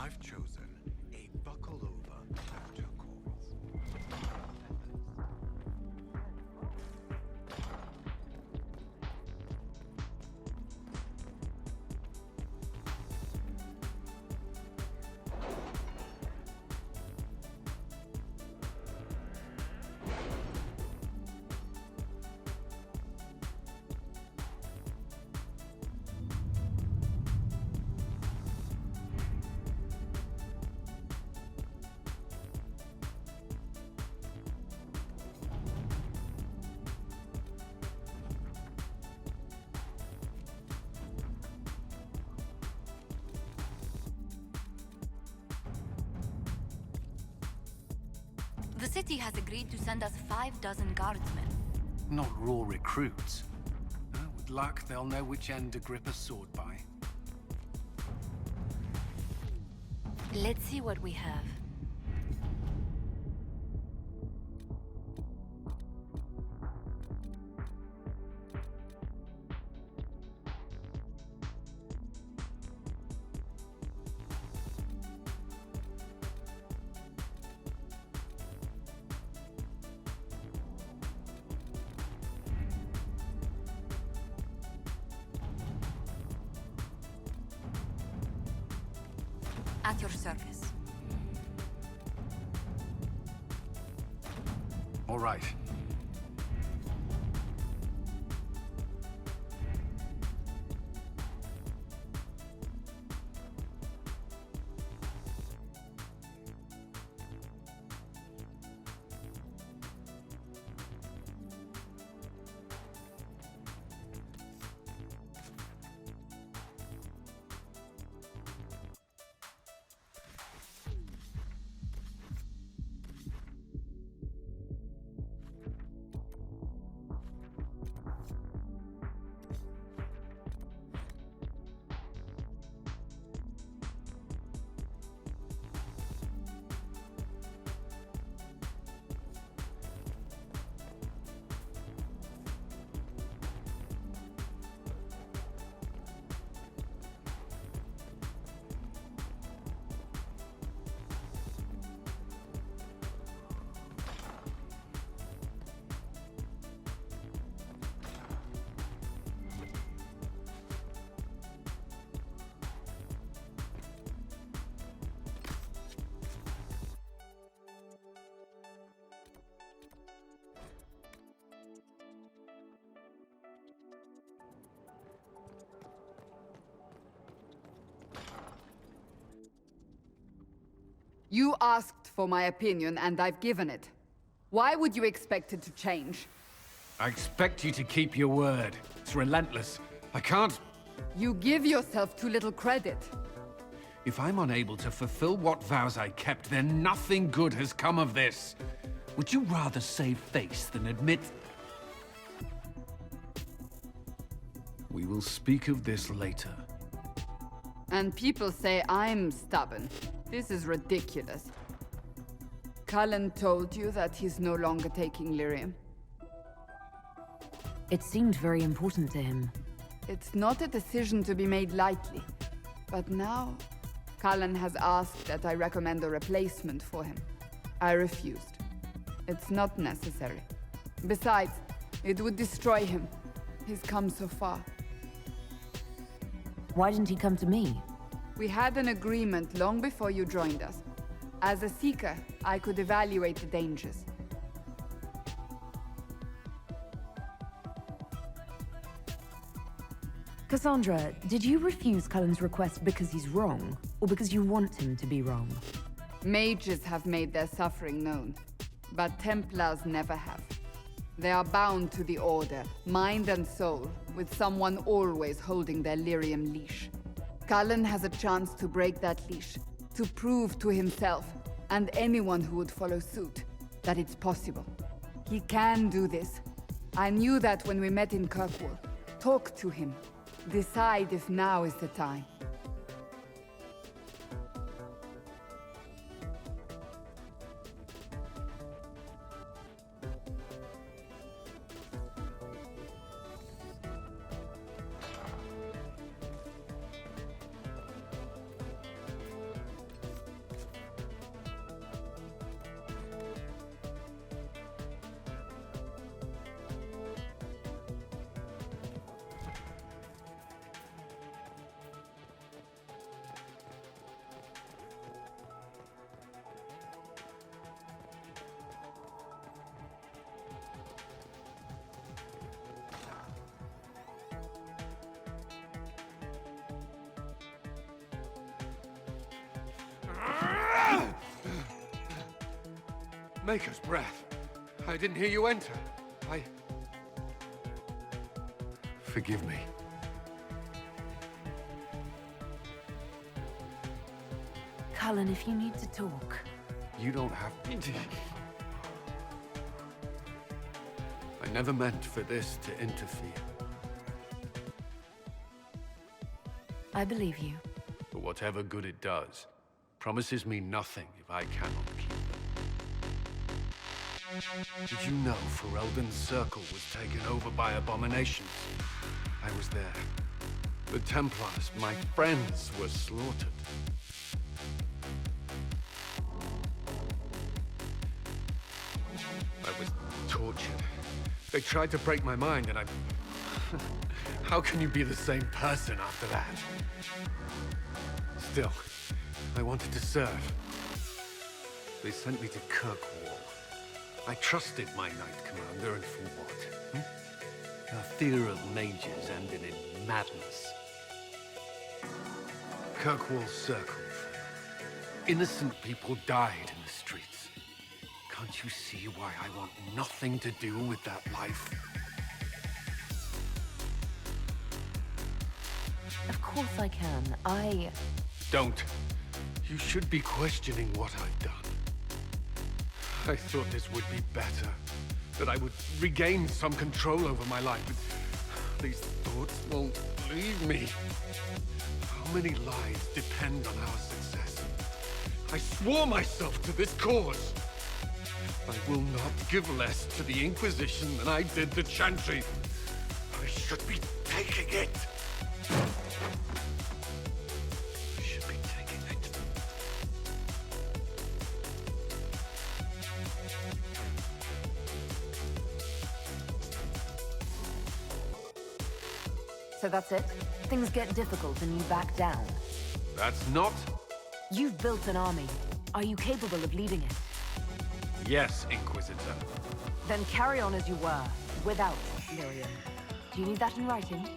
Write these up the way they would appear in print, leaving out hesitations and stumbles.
I've chosen a buckle over of turquoise. The city has agreed to send us 6 guardsmen. Not raw recruits. With luck, they'll know which end to grip a sword by. Let's see what we have. At your service. All right. You asked for my opinion, and I've given it. Why would you expect it to change? I expect you to keep your word. It's relentless. I can't... You give yourself too little credit. If I'm unable to fulfill what vows I kept, then nothing good has come of this. Would you rather save face than admit... We will speak of this later. And people say I'm stubborn. This is ridiculous. Cullen told you that he's no longer taking lyrium. It seemed very important to him. It's not a decision to be made lightly. But now, Cullen has asked that I recommend a replacement for him. I refused. It's not necessary. Besides, it would destroy him. He's come so far. Why didn't he come to me? We had an agreement long before you joined us. As a Seeker, I could evaluate the dangers. Cassandra, did you refuse Cullen's request because he's wrong, or because you want him to be wrong? Mages have made their suffering known, but Templars never have. They are bound to the Order, mind and soul, with someone always holding their lyrium leash. Cullen has a chance to break that leash, to prove to himself, and anyone who would follow suit, that it's possible. He can do this. I knew that when we met in Kirkwall. Talk to him. Decide if now is the time. Maker's breath. I didn't hear you enter. Forgive me. Cullen, if you need to talk. You don't have to. I never meant for this to interfere. I believe you. But whatever good it does, promises me nothing if I cannot keep them. Did you know Ferelden's circle was taken over by abominations? I was there. The Templars, my friends, were slaughtered. I was tortured. They tried to break my mind, and I... How can you be the same person after that? Still, I wanted to serve. They sent me to Kirkwall. I trusted my Knight Commander, and for what? Our fear of mages ended in madness. Kirkwall circled. Innocent people died in the streets. Can't you see why I want nothing to do with that life? Of course I can. Don't. You should be questioning what I've done. I thought this would be better. That I would regain some control over my life. But these thoughts won't leave me. How many lives depend on our success? I swore myself to this cause. I will not give less to the Inquisition than I did the Chantry. I should be taking it. I should be taking it. So that's it? Things get difficult and you back down. That's not... You've built an army. Are you capable of leading it? Yes, Inquisitor. Then carry on as you were, without Lyrium. Do you need that in writing?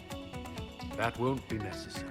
That won't be necessary.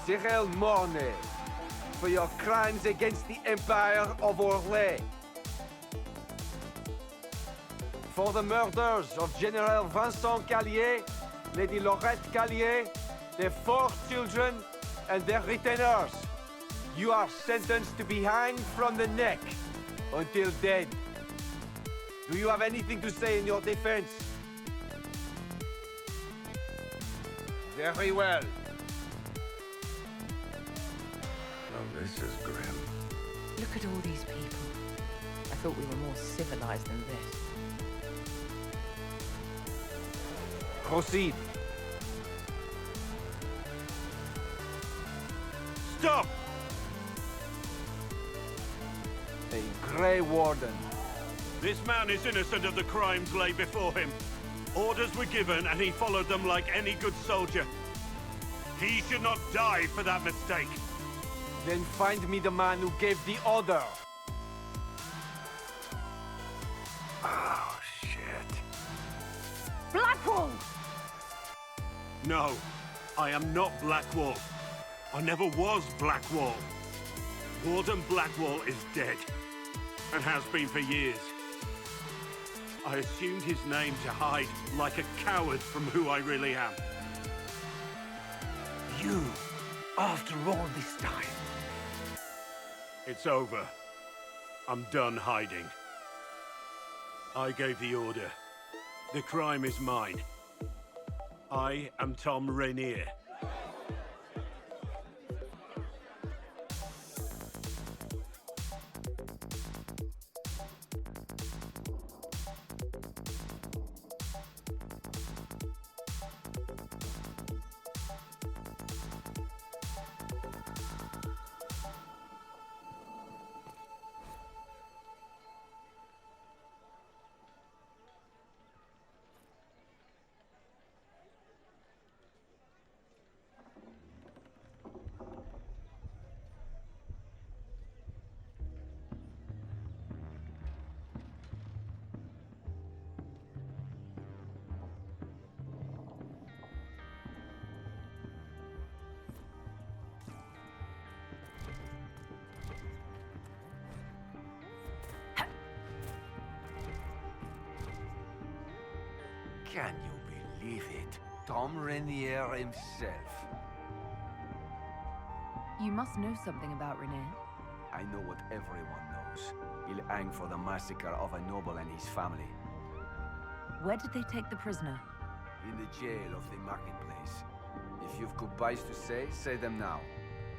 Cyril Mornay, for your crimes against the Empire of Orlais. For the murders of General Vincent Callier, Lady Laurette Callier, their 4 children, and their retainers. You are sentenced to be hanged from the neck until dead. Do you have anything to say in your defense? Very well. Oh, this is grim. Look at all these people. I thought we were more civilized than this. Proceed. Stop! A Grey Warden. This man is innocent of the crimes laid before him. Orders were given and he followed them like any good soldier. He should not die for that mistake. Then find me the man who gave the order. Oh, shit. Blackwall! No, I am not Blackwall. I never was Blackwall. Warden Blackwall is dead, and has been for years. I assumed his name to hide like a coward from who I really am. You, after all this time. It's over. I'm done hiding. I gave the order. The crime is mine. I am Tom Rainier. Can you believe it? Tom Rainier himself. You must know something about Renee. I know what everyone knows. He'll hang for the massacre of a noble and his family. Where did they take the prisoner? In the jail of the marketplace. If you've goodbyes to say, say them now.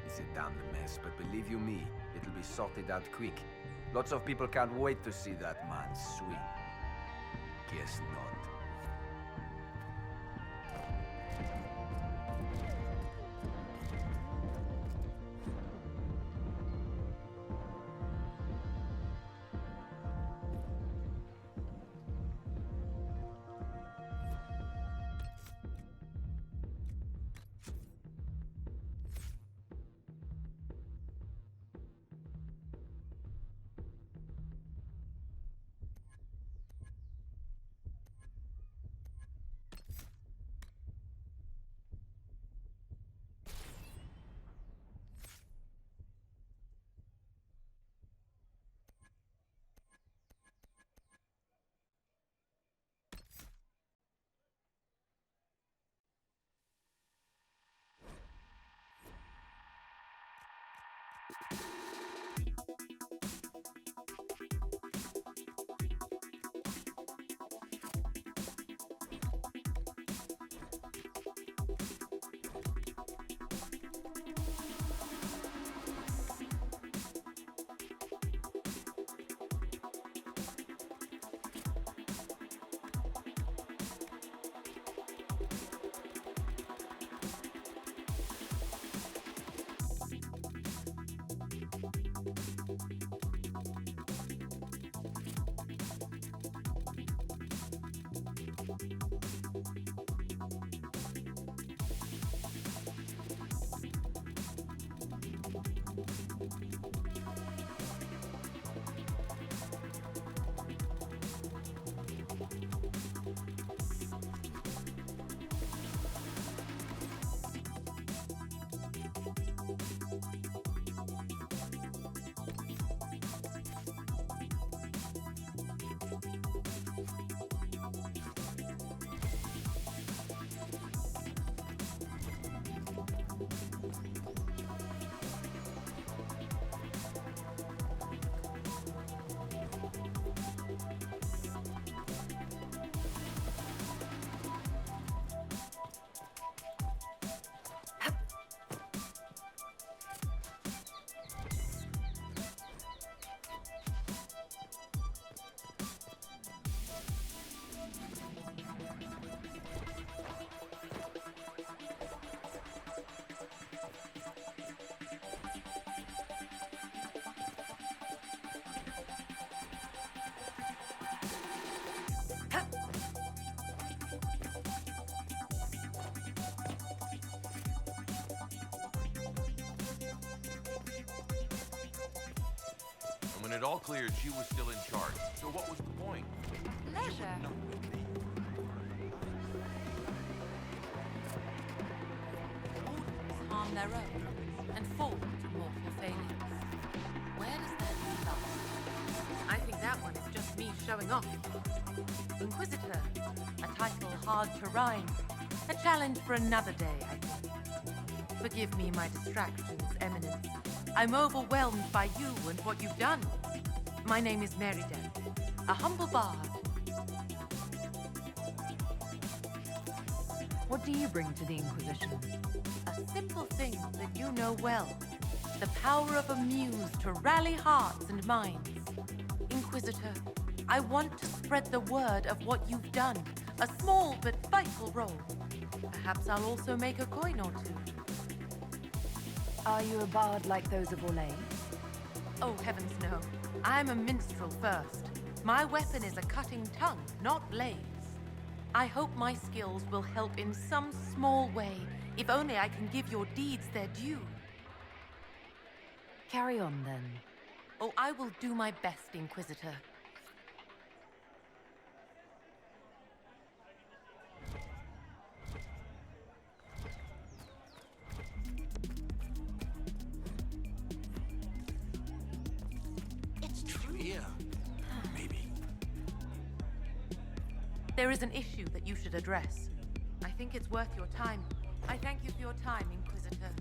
It's a damned mess, but believe you me, it'll be sorted out quick. Lots of people can't wait to see that man swing. Guess not. When it all cleared, she was still in charge. So what was the point? Leisure. Not with me. Mortals harm their own and fall to mortal failures. Where does that leave us? I think that one is just me showing off. Inquisitor, a title hard to rhyme. A challenge for another day, I think. Forgive me my distractions, Eminence. I'm overwhelmed by you and what you've done. My name is Meriden, a humble bard. What do you bring to the Inquisition? A simple thing that you know well. The power of a muse to rally hearts and minds. Inquisitor, I want to spread the word of what you've done. A small but vital role. Perhaps I'll also make a coin or two. Are you a bard like those of Orlais? Oh, heavens no. I'm a minstrel first. My weapon is a cutting tongue, not blades. I hope my skills will help in some small way, if only I can give your deeds their due. Carry on, then. Oh, I will do my best, Inquisitor. It's true here. Maybe. There is an issue that you should address. I think it's worth your time. I thank you for your time, Inquisitor.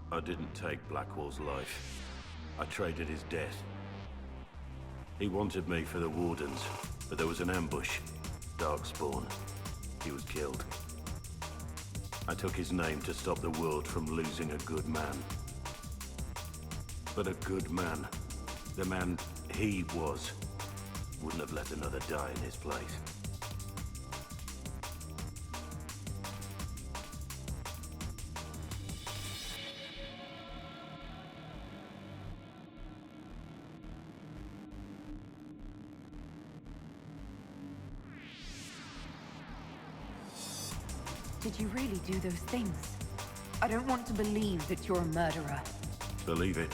I didn't take Blackwall's life. I traded his death. He wanted me for the Wardens, but there was an ambush. Darkspawn. He was killed. I took his name to stop the world from losing a good man. But a good man, the man he was, wouldn't have let another die in his place. Did you really do those things? I don't want to believe that you're a murderer. Believe it.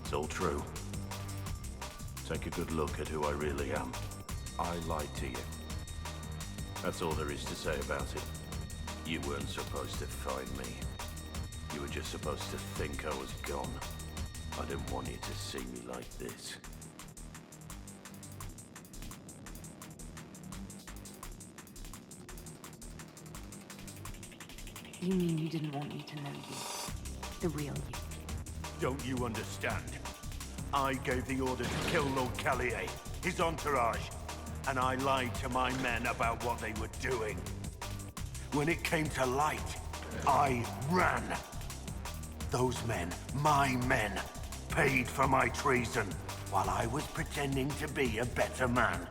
It's all true. Take a good look at who I really am. I lied to you. That's all there is to say about it. You weren't supposed to find me. You were just supposed to think I was gone. I didn't want you to see me like this. You mean you didn't want me to know you? The real you? Don't you understand? I gave the order to kill Lord Callier, his entourage. and I lied to my men about what they were doing. When it came to light, I ran. Those men, my men, paid for my treason, while I was pretending to be a better man.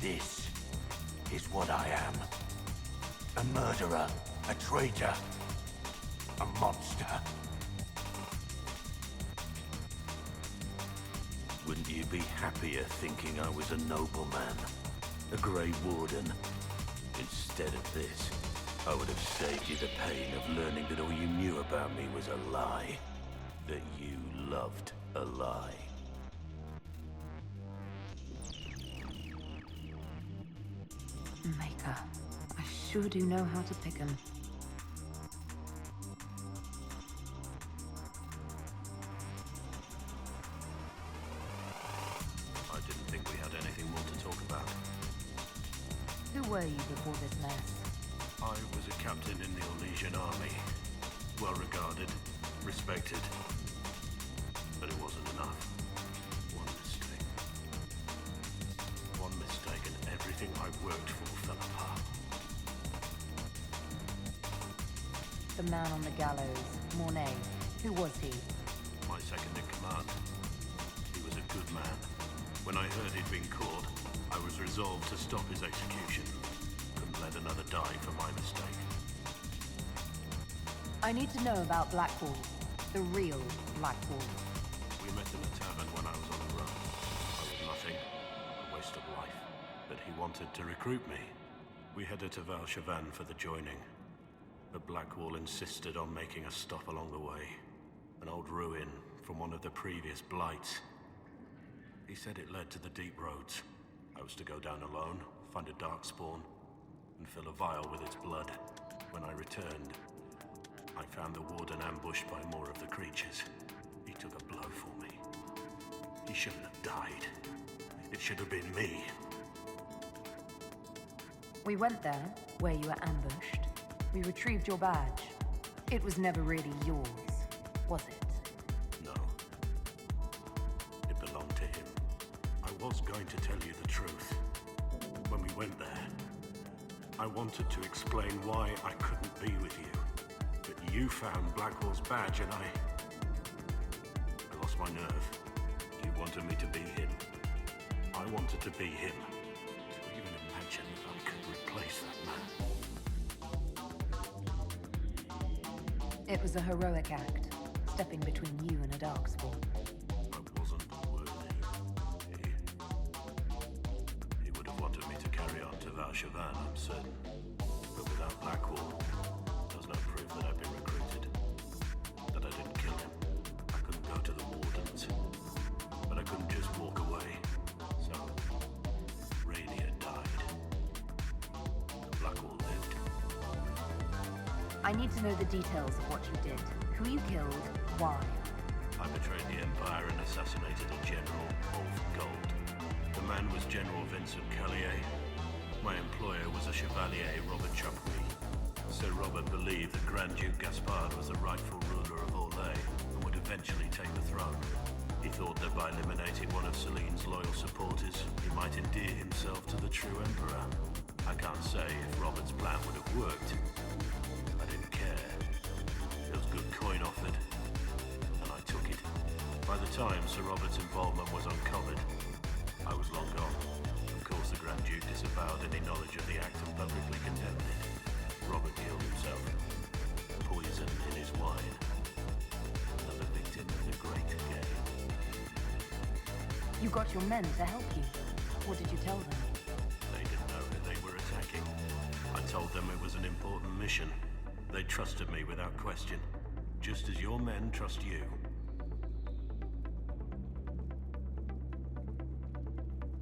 This is what I am. A murderer, a traitor, a monster. Wouldn't you be happier thinking I was a nobleman? A Grey Warden? Instead of this, I would have saved you the pain of learning that all you knew about me was a lie. That you loved a lie. Maker. I sure do know how to pick 'em. I didn't think we had anything more to talk about. Who were you before this mess? I was a captain in the Orlesian army. Well regarded, respected. But it wasn't enough. One mistake. One mistake and everything I worked for fell apart. The man on the gallows, Mornay. Who was he? My second in command. He was a good man. When I heard he'd been caught, I was resolved to stop his execution. Couldn't let another die for my mistake. I need to know about Blackwall. The real Blackwall. We met in a tavern when I was on the run. I was nothing, a waste of life. But he wanted to recruit me. We headed to Val-Chevan for the joining. But Blackwall insisted on making a stop along the way. An old ruin from one of the previous blights. He said it led to the deep roads. I was to go down alone, find a darkspawn, and fill a vial with its blood. When I returned, I found the warden ambushed by more of the creatures. He took a blow for me. He shouldn't have died. It should have been me. We went there, where you were ambushed. We retrieved your badge. It was never really yours, was it? No. It belonged to him. I was going to tell you the truth. When we went there, I wanted to explain why I couldn't be with you. But you found Blackwall's badge and I lost my nerve. You wanted me to be him. I wanted to be him. To even imagine that I could replace that man. It was a heroic act, stepping between you and a darkspawn. I wasn't worthy. He would have wanted me to carry on to Val-Chevan, I'm certain. But without Blackwall, there's no proof that I've been recruited. That I didn't kill him. I couldn't go to the Wardens. But I couldn't just walk away. So, Rainier died. And Blackwall lived. I need to know the details of what you did. Who you killed, why. I betrayed the Empire and assassinated a General, Ulf Gold. The man was General Vincent Callier. My employer was a Chevalier, Robert Chapuis. Sir Robert believed that Grand Duke Gaspard was the rightful ruler of Orlais and would eventually take the throne. He thought that by eliminating one of Celine's loyal supporters, he might endear himself to the true Emperor. I can't say if Robert's plan would have worked. I didn't care. There was good coin offered, and I took it. By the time Sir Robert's involvement was uncovered, I was long gone. Of course, the Grand Duke disavowed any knowledge of the act and publicly condemned it. Robert killed himself. Poison in his wine. Another victim in a great game. You got your men to help you. What did you tell them? They didn't know who they were attacking. I told them it was an important mission. They trusted me without question. Just as your men trust you.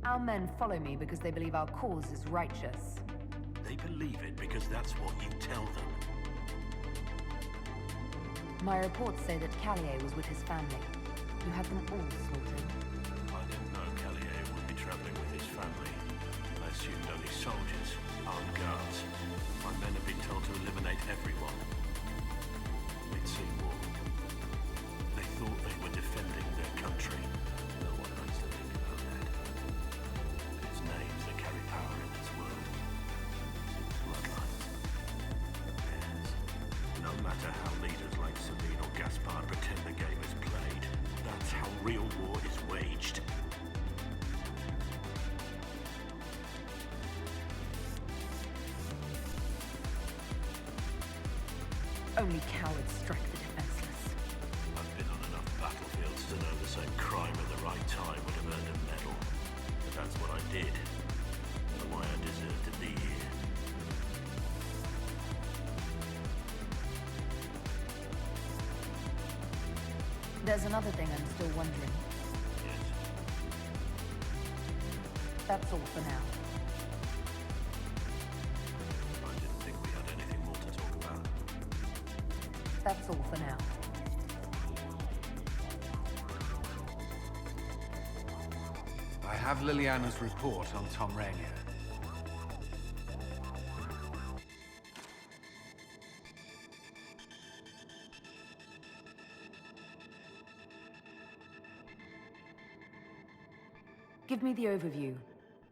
Our men follow me because they believe our cause is righteous. They believe it because that's what you tell them. My reports say that Callier was with his family. You had them all slaughtered. I didn't know Callier would be traveling with his family. I assumed only soldiers, armed guards. My men have been told to eliminate everyone. We'd seen war. They thought they were defending their country. No one likes to think about can't pretend the game is played. That's how real war is waged. Only cowards strike the defenseless. I've been on enough battlefields to know the same crime at the right time would have earned a medal. But that's what I did. And why I deserve to be here. There's another thing I'm still wondering. Yes. That's all for now. I didn't think we had anything more to talk about. That's all for now. I have Liliana's report on Tom Rainier. Give me the overview.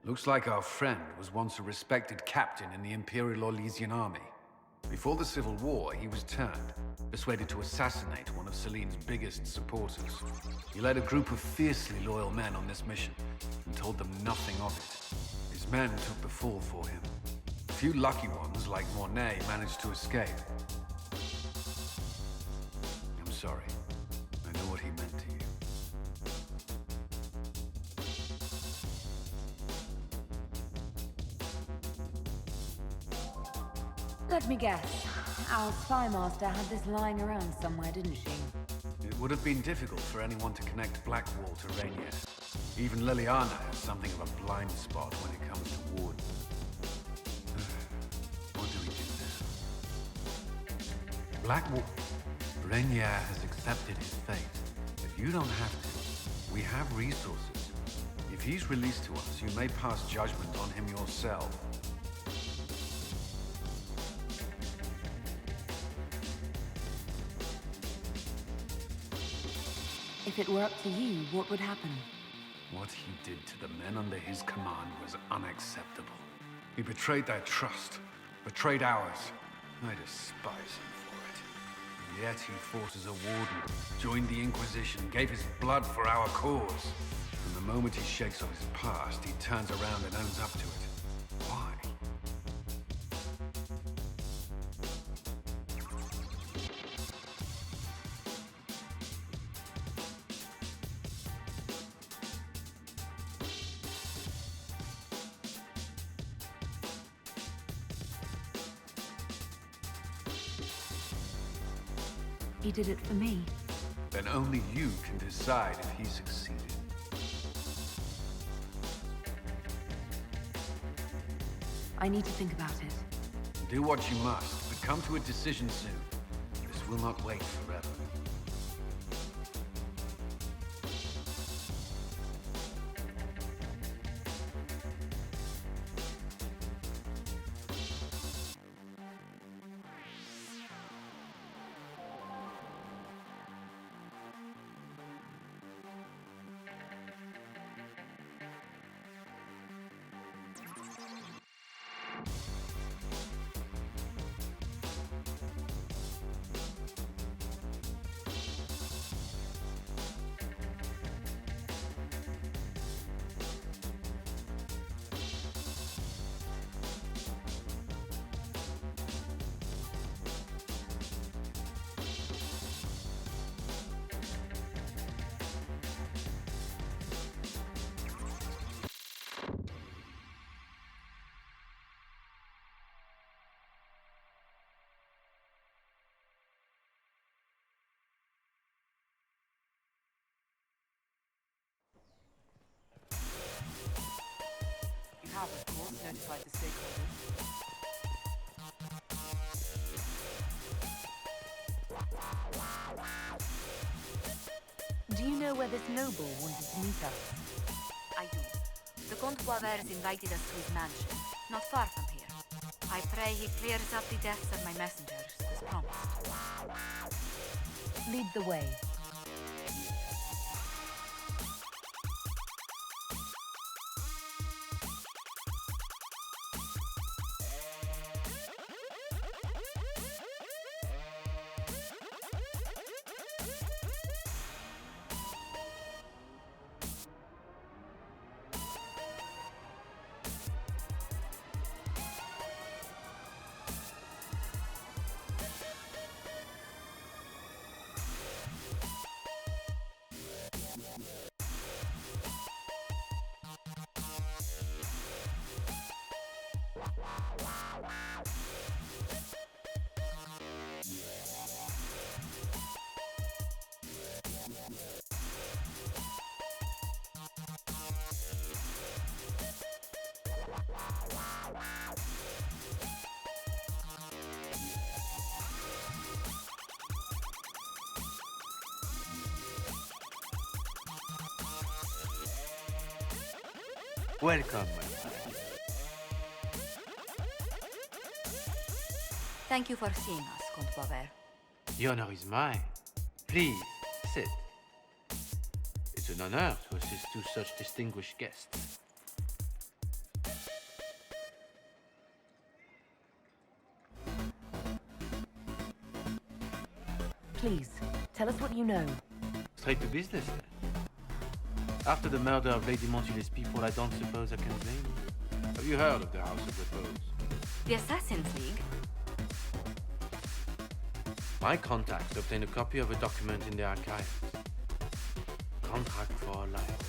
Looks like our friend was once a respected captain in the Imperial Orlesian army. Before the Civil War, he was turned, persuaded to assassinate one of Celine's biggest supporters. He led a group of fiercely loyal men on this mission, and told them nothing of it. His men took the fall for him. A few lucky ones, like Mornay, managed to escape. I'm sorry. I know what he meant to you. Let me guess. Our spy master had this lying around somewhere, didn't she? It would have been difficult for anyone to connect Blackwall to Rainier. Even Liliana has something of a blind spot when it comes to Warden. What do we do now? Blackwall. Rainier has accepted his fate, but you don't have to. We have resources. If he's released to us, you may pass judgment on him yourself. If it were up to you, what would happen? What he did to the men under his command was unacceptable. He betrayed their trust, betrayed ours. I despise him for it. And yet he fought as a warden, joined the Inquisition, gave his blood for our cause. And the moment he shakes off his past, he turns around and owns up to it. Why? He did it for me. Then only you can decide if he succeeded. I need to think about it. Do what you must, but come to a decision soon. This will not wait forever. You have, of course, notified the stakeholders. Do you know where this noble wanted to meet us? I do. The Comte Boisvert has invited us to his mansion, not far from here. I pray he clears up the deaths of my messengers, as promised. Lead the way. Welcome, my friend. Thank you for seeing us, Comte Boisvert. The honor is mine. Please, sit. It's an honor to assist two such distinguished guests. Please, tell us what you know. Straight to business, then. After the murder of Lady Montile's people, I don't suppose I can blame you. Have you heard of the House of Repose? The Assassin's League? My contacts obtained a copy of a document in the archives. Contract for life.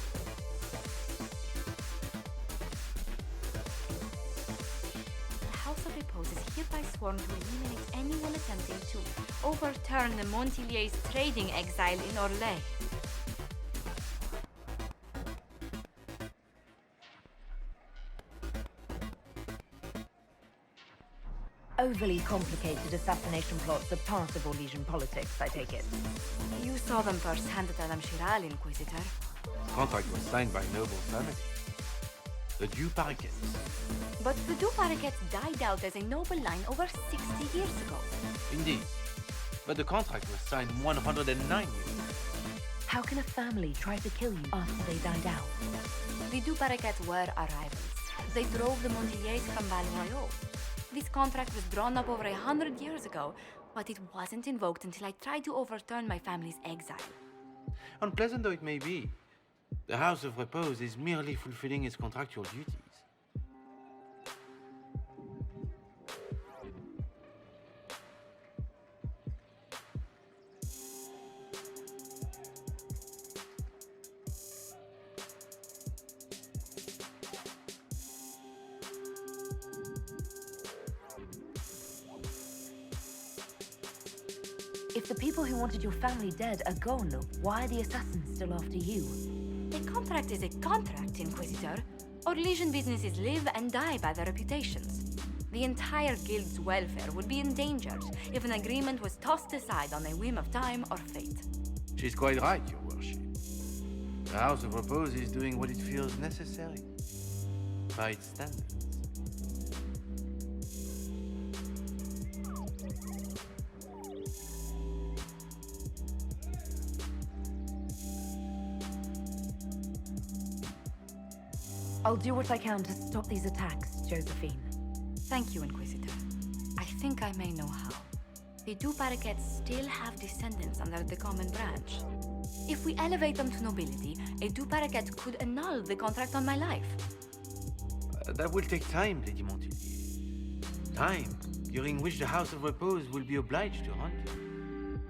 The House of Repose is hereby sworn to eliminate anyone attempting to overturn the Montiliers' trading exile in Orlais. Overly complicated assassination plots are part of Orlesian politics, I take it. You saw them firsthand at Adam Chiral, Inquisitor. The contract was signed by a noble family. The Du Paraquets. But the Du Paraquets died out as a noble line over 60 years ago. Indeed. But the contract was signed 109 years ago. How can a family try to kill you after they died out? The Du Paraquets were our rivals. They drove the Montiliers from Val-Royaux. This contract was drawn up over 100 years ago, but it wasn't invoked until I tried to overturn my family's exile. Unpleasant though it may be, the House of Repose is merely fulfilling its contractual duties. If the people who wanted your family dead are gone, why are the assassins still after you? A contract is a contract, Inquisitor. Orlesian businesses live and die by their reputations. The entire guild's welfare would be endangered if an agreement was tossed aside on a whim of time or fate. She's quite right, Your Worship. The House of Repose is doing what it feels necessary, by its standards. I'll do what I can to stop these attacks, Josephine. Thank you, Inquisitor. I think I may know how. The Du Paraquets still have descendants under the common branch. If we elevate them to nobility, a Du Paraquet could annul the contract on my life. That will take time, Lady Montilier. Time during which the House of Repose will be obliged to hunt you.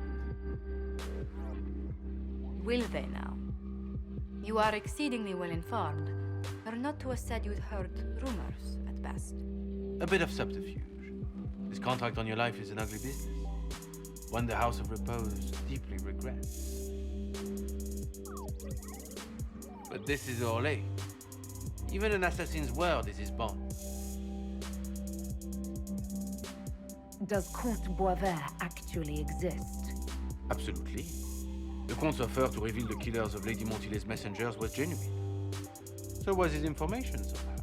Will they now? You are exceedingly well informed. Or not to have said you'd heard rumors, at best. A bit of subterfuge. This contract on your life is an ugly business. One the House of Repose deeply regrets. But this is Orlais. Even an assassin's word is his bond. Does Comte Boisvert actually exist? Absolutely. The Comte's offer to reveal the killers of Lady Montile's messengers was genuine. So was his information somehow.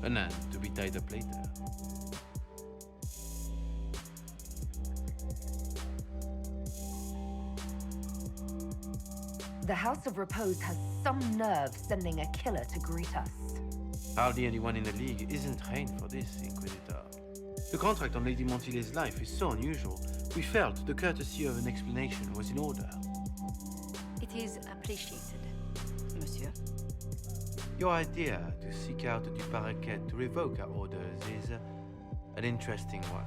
An end to be tied up later. The House of Repose has some nerve sending a killer to greet us. Hardly anyone in the League isn't trained for this, Inquisitor. The contract on Lady Montile's life is so unusual, we felt the courtesy of an explanation was in order. It is appreciated, Monsieur. Your idea to seek out the Du Paraquet to revoke our orders is an interesting one.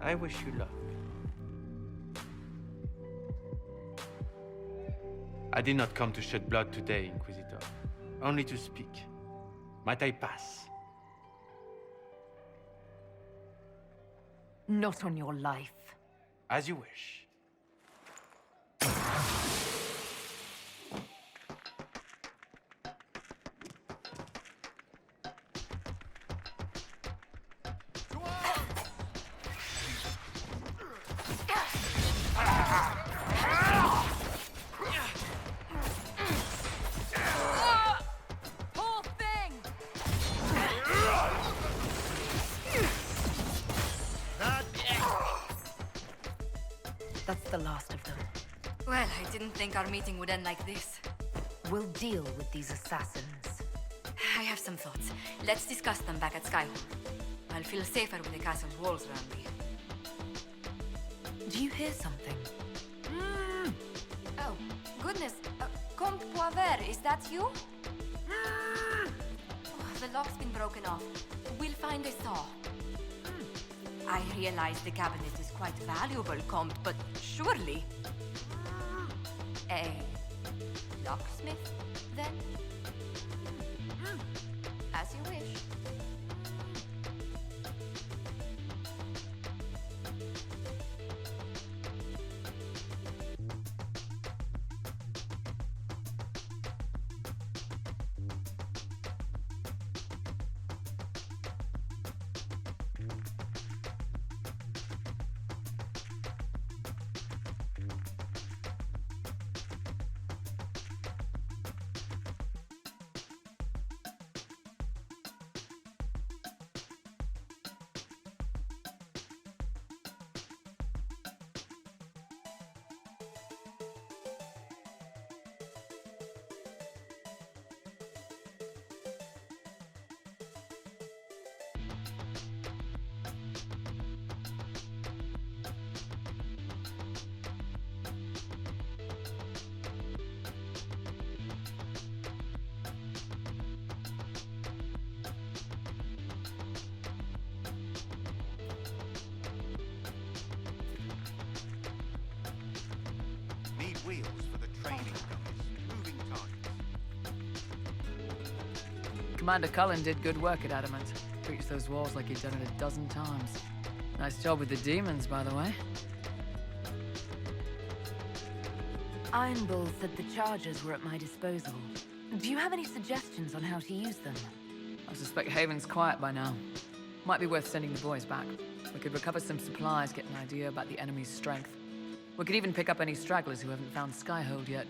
I wish you luck. I did not come to shed blood today, Inquisitor. Only to speak. Might I pass? Not on your life. As you wish. That's the last of them. Well, I didn't think our meeting would end like this. We'll deal with these assassins. I have some thoughts. Let's discuss them back at Skyhold. I'll feel safer with the castle's walls around me. Do you hear something? Oh, goodness. Comte Poivre, is that you? Oh, the lock's been broken off. We'll find a saw. I realize the cabinet is quite valuable, Comte, but surely... A locksmith, then? As you wish. Wheels for the training guns. Moving targets. Commander Cullen did good work at Adamant. Breached those walls like he'd done it a dozen times. Nice job with the demons, by the way. Iron Bull said the charges were at my disposal. Do you have any suggestions on how to use them? I suspect Haven's quiet by now. Might be worth sending the boys back. We could recover some supplies, get an idea about the enemy's strength. We could even pick up any stragglers who haven't found Skyhold yet.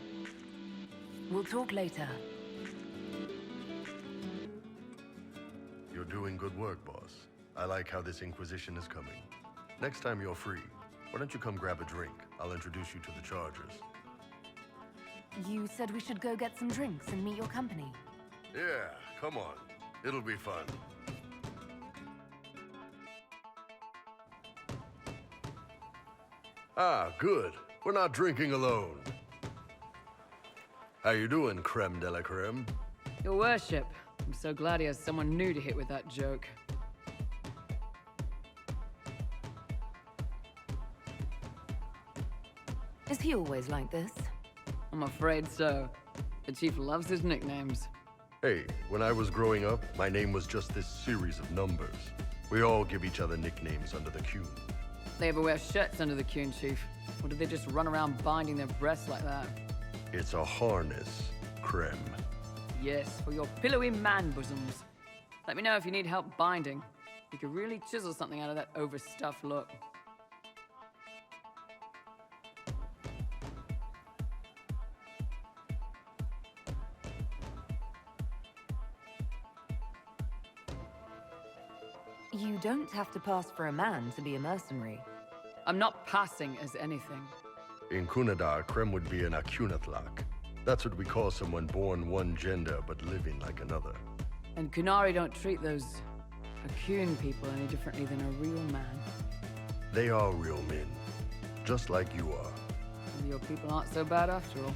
We'll talk later. You're doing good work, boss. I like how this Inquisition is coming. Next time you're free, why don't you come grab a drink? I'll introduce you to the Chargers. You said we should go get some drinks and meet your company. Yeah, come on. It'll be fun. Ah, good. We're not drinking alone. How you doing, creme de la creme? Your worship. I'm so glad he has someone new to hit with that joke. Is he always like this? I'm afraid so. The chief loves his nicknames. Hey, when I was growing up, my name was just this series of numbers. We all give each other nicknames under the Q. They ever wear shirts under the Coon, Chief? Or do they just run around binding their breasts like that? It's a harness, creme. Yes, for your pillowy man bosoms. Let me know if you need help binding. You could really chisel something out of that overstuffed look. You don't have to pass for a man to be a mercenary. I'm not passing as anything. In Kunadar, creme would be an Akunathak. That's what we call someone born one gender but living like another. And Kunari don't treat those Akun people any differently than a real man. They are real men, just like you are. And your people aren't so bad after all.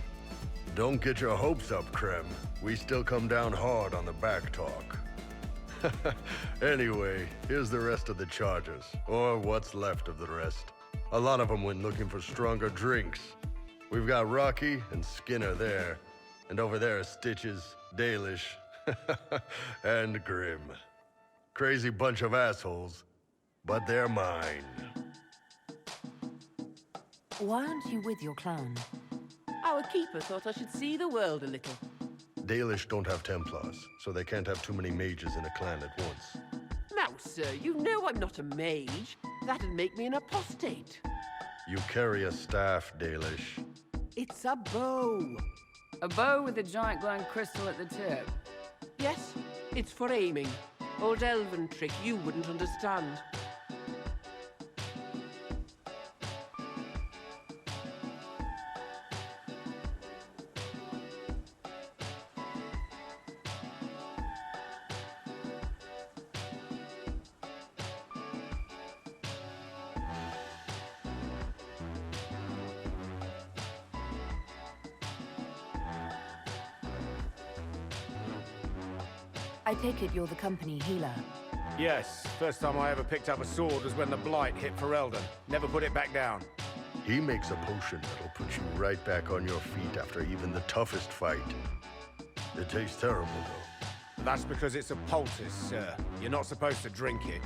Don't get your hopes up, creme. We still come down hard on the back talk. Anyway, here's the rest of the Chargers, or what's left of the rest. A lot of them went looking for stronger drinks. We've got Rocky and Skinner there, and over there are Stitches, Dalish, and Grim. Crazy bunch of assholes, but they're mine. Why aren't you with your clan? Our keeper thought I should see the world a little. Dalish don't have Templars, so they can't have too many mages in a clan at once. Now, sir, you know I'm not a mage. That'd make me an apostate. You carry a staff, Dalish. It's a bow. A bow with a giant glowing crystal at the tip. Yes, it's for aiming. Old elven trick you wouldn't understand. I take it you're the company healer. Yes, first time I ever picked up a sword was when the Blight hit Ferelden. Never put it back down. He makes a potion that'll put you right back on your feet after even the toughest fight. It tastes terrible, though. That's because it's a poultice, sir. You're not supposed to drink it.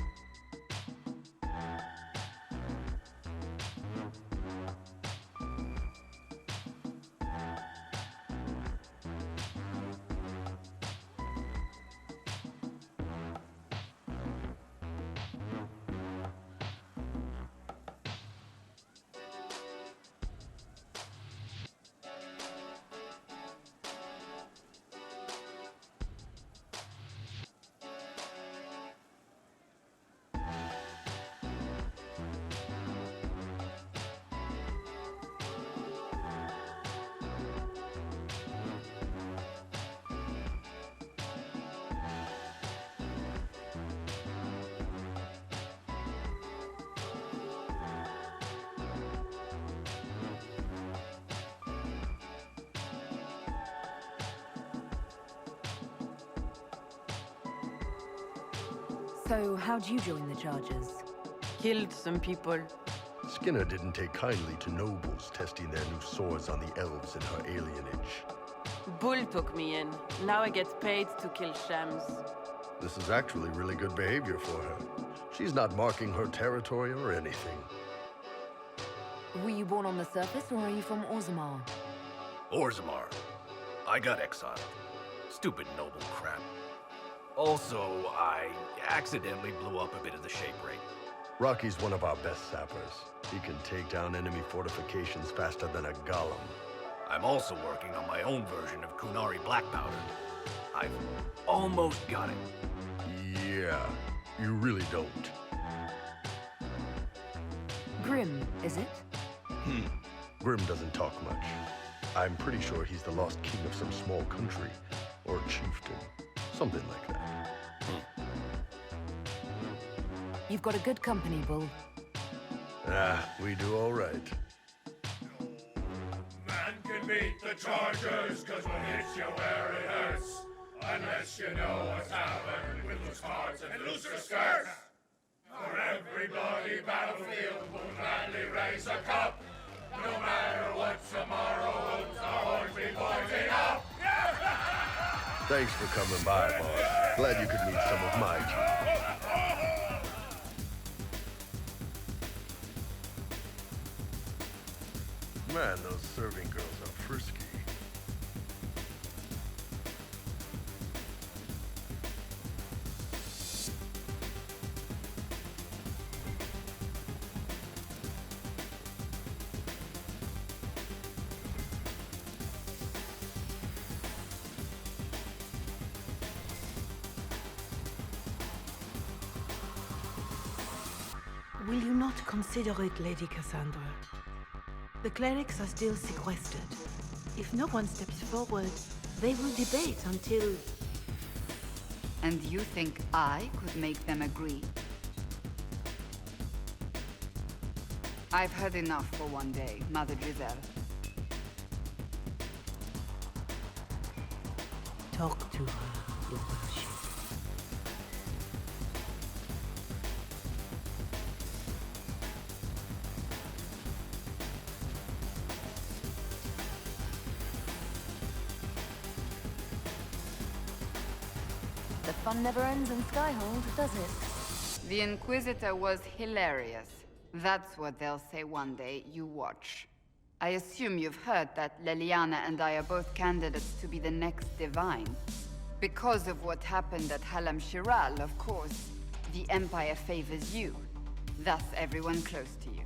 So, how'd you join the Chargers? Killed some people. Skinner didn't take kindly to nobles testing their new swords on the elves in her alienage. Bull took me in. Now I get paid to kill shams. This is actually really good behavior for her. She's not marking her territory or anything. Were you born on the surface, or are you from Orzammar? Orzammar. I got exiled. Stupid noble crap. Also, I accidentally blew up a bit of the shape rate. Rocky's one of our best sappers. He can take down enemy fortifications faster than a golem. I'm also working on my own version of Kunari black powder. I've almost got it. Yeah, you really don't. Grim, is it? Grim doesn't talk much. I'm pretty sure he's the lost king of some small country, or chieftain. Something like that. You've got a good company, Bull. We do all right. Man can beat the Chargers, cause what hits you where it hurts. Unless you know what's happened with loose cards and looser skirts. For every bloody battlefield will gladly raise a cup. No matter what tomorrow holds, our horns be pointing up. Thanks for coming by, boss. Glad you could meet some of my team. Man, those serving girls are frisky. Will you not consider it, Lady Cassandra? The clerics are still sequestered. If no one steps forward, they will debate until... And you think I could make them agree? I've had enough for one day, Mother Giselle. Talk to her, Your Worship. The fun never ends in Skyhold, does it? The Inquisitor was hilarious. That's what they'll say one day, you watch. I assume you've heard that Leliana and I are both candidates to be the next Divine. Because of what happened at Halam Shiral, of course, the Empire favors you. Thus everyone close to you.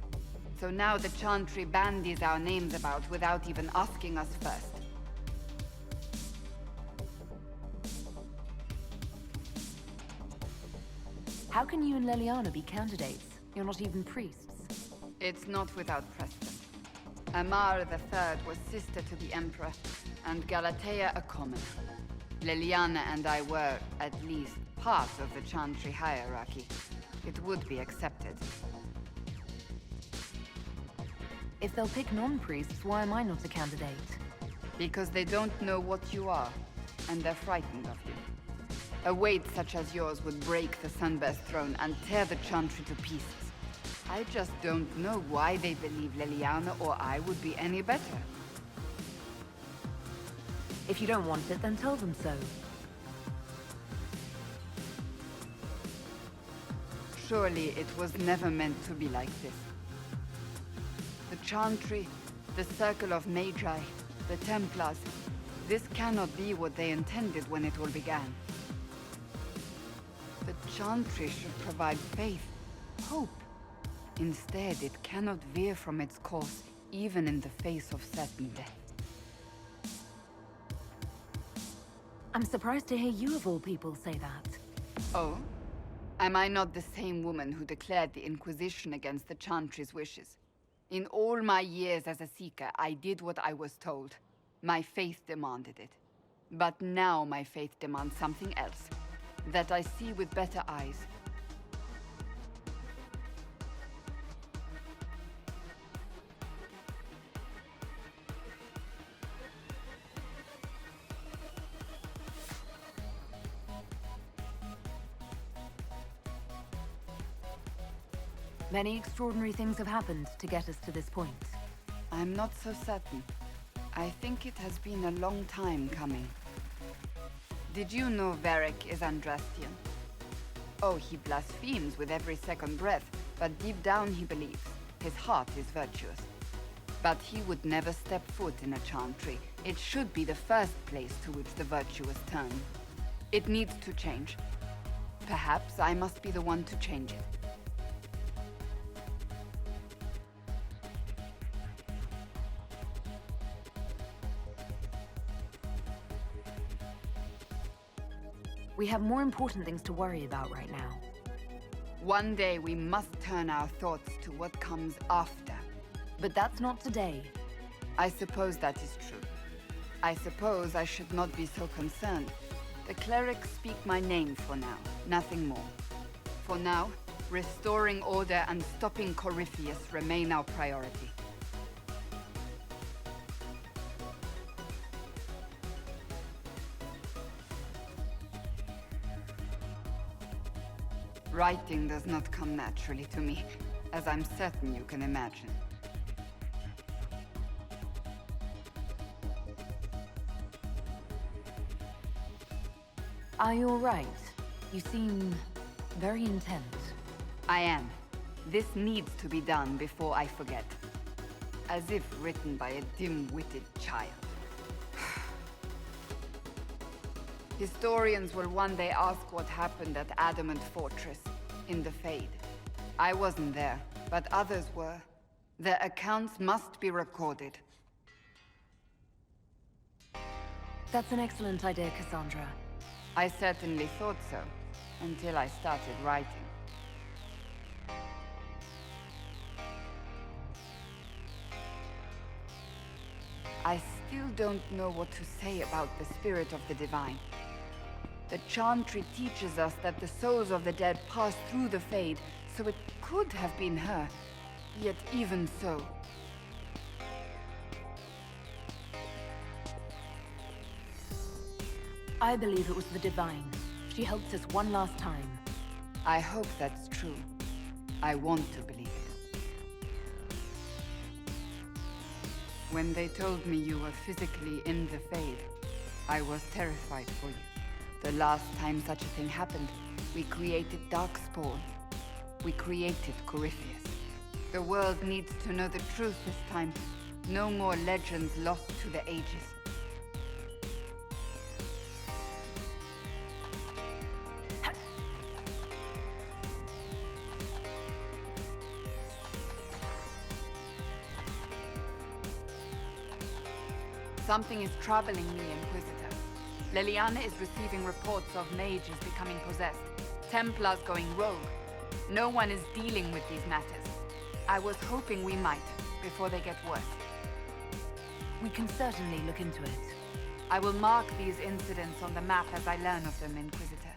So now the Chantry bandies our names about without even asking us first. How can you and Leliana be candidates? You're not even priests. It's not without precedent. Amar III was sister to the Emperor, and Galatea a commoner. Leliana and I were, at least, part of the Chantry hierarchy. It would be accepted. If they'll pick non-priests, why am I not a candidate? Because they don't know what you are, and they're frightened of you. A weight such as yours would break the Sunburst throne and tear the Chantry to pieces. I just don't know why they believe Leliana or I would be any better. If you don't want it, then tell them so. Surely it was never meant to be like this. The Chantry, the Circle of Magi, the Templars, this cannot be what they intended when it all began. The Chantry should provide faith, hope. Instead, it cannot veer from its course, even in the face of certain death. I'm surprised to hear you of all people say that. Oh? Am I not the same woman who declared the Inquisition against the Chantry's wishes? In all my years as a Seeker, I did what I was told. My faith demanded it. But now my faith demands something else. That I see with better eyes. Many extraordinary things have happened to get us to this point. I'm not so certain. I think it has been a long time coming. Did you know Varric is Andrastian? Oh, he blasphemes with every second breath, but deep down he believes. His heart is virtuous. But he would never step foot in a Chantry. It should be the first place to which the virtuous turn. It needs to change. Perhaps I must be the one to change it. We have more important things to worry about right now. One day we must turn our thoughts to what comes after. But that's not today. I suppose that is true. I suppose I should not be so concerned. The clerics speak my name for now, nothing more. For now, restoring order and stopping Corypheus remain our priority. Writing does not come naturally to me, as I'm certain you can imagine. Are you all right? You seem very intent. I am. This needs to be done before I forget. As if written by a dim-witted child. Historians will one day ask what happened at Adamant Fortress, in the Fade. I wasn't there, but others were. Their accounts must be recorded. That's an excellent idea, Cassandra. I certainly thought so, until I started writing. I still don't know what to say about the spirit of the divine. The Chantry teaches us that the souls of the dead pass through the Fade, so it could have been her. Yet even so... I believe it was the divine. She helped us one last time. I hope that's true. I want to believe it. When they told me you were physically in the Fade, I was terrified for you. The last time such a thing happened, we created Darkspawn. We created Corypheus. The world needs to know the truth this time. No more legends lost to the ages. Something is troubling me, Inquisitor. Leliana is receiving reports of mages becoming possessed, Templars going rogue. No one is dealing with these matters. I was hoping we might, before they get worse. We can certainly look into it. I will mark these incidents on the map as I learn of them, Inquisitor.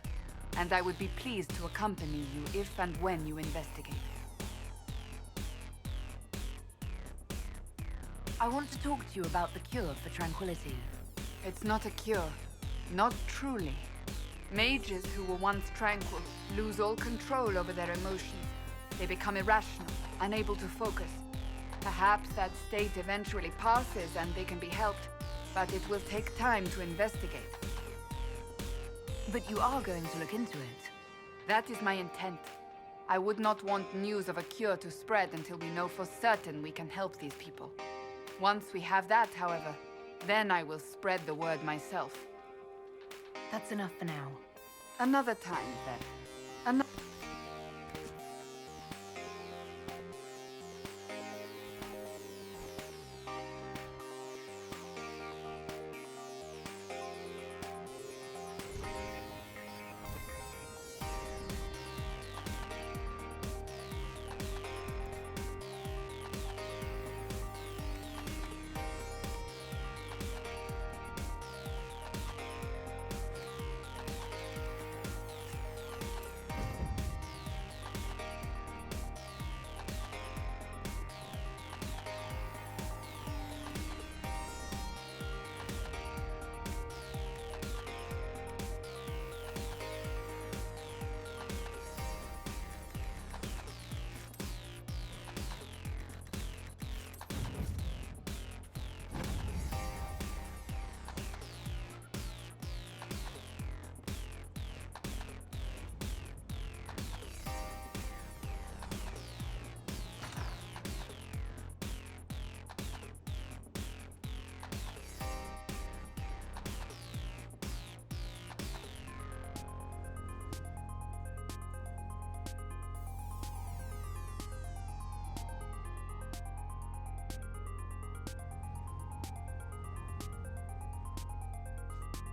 And I would be pleased to accompany you if and when you investigate. I want to talk to you about the cure for tranquility. It's not a cure. Not truly. Mages who were once tranquil lose all control over their emotions. They become irrational, unable to focus. Perhaps that state eventually passes and they can be helped, but it will take time to investigate. But you are going to look into it. That is my intent. I would not want news of a cure to spread until we know for certain we can help these people. Once we have that, however, then I will spread the word myself. That's enough for now. Another time, then.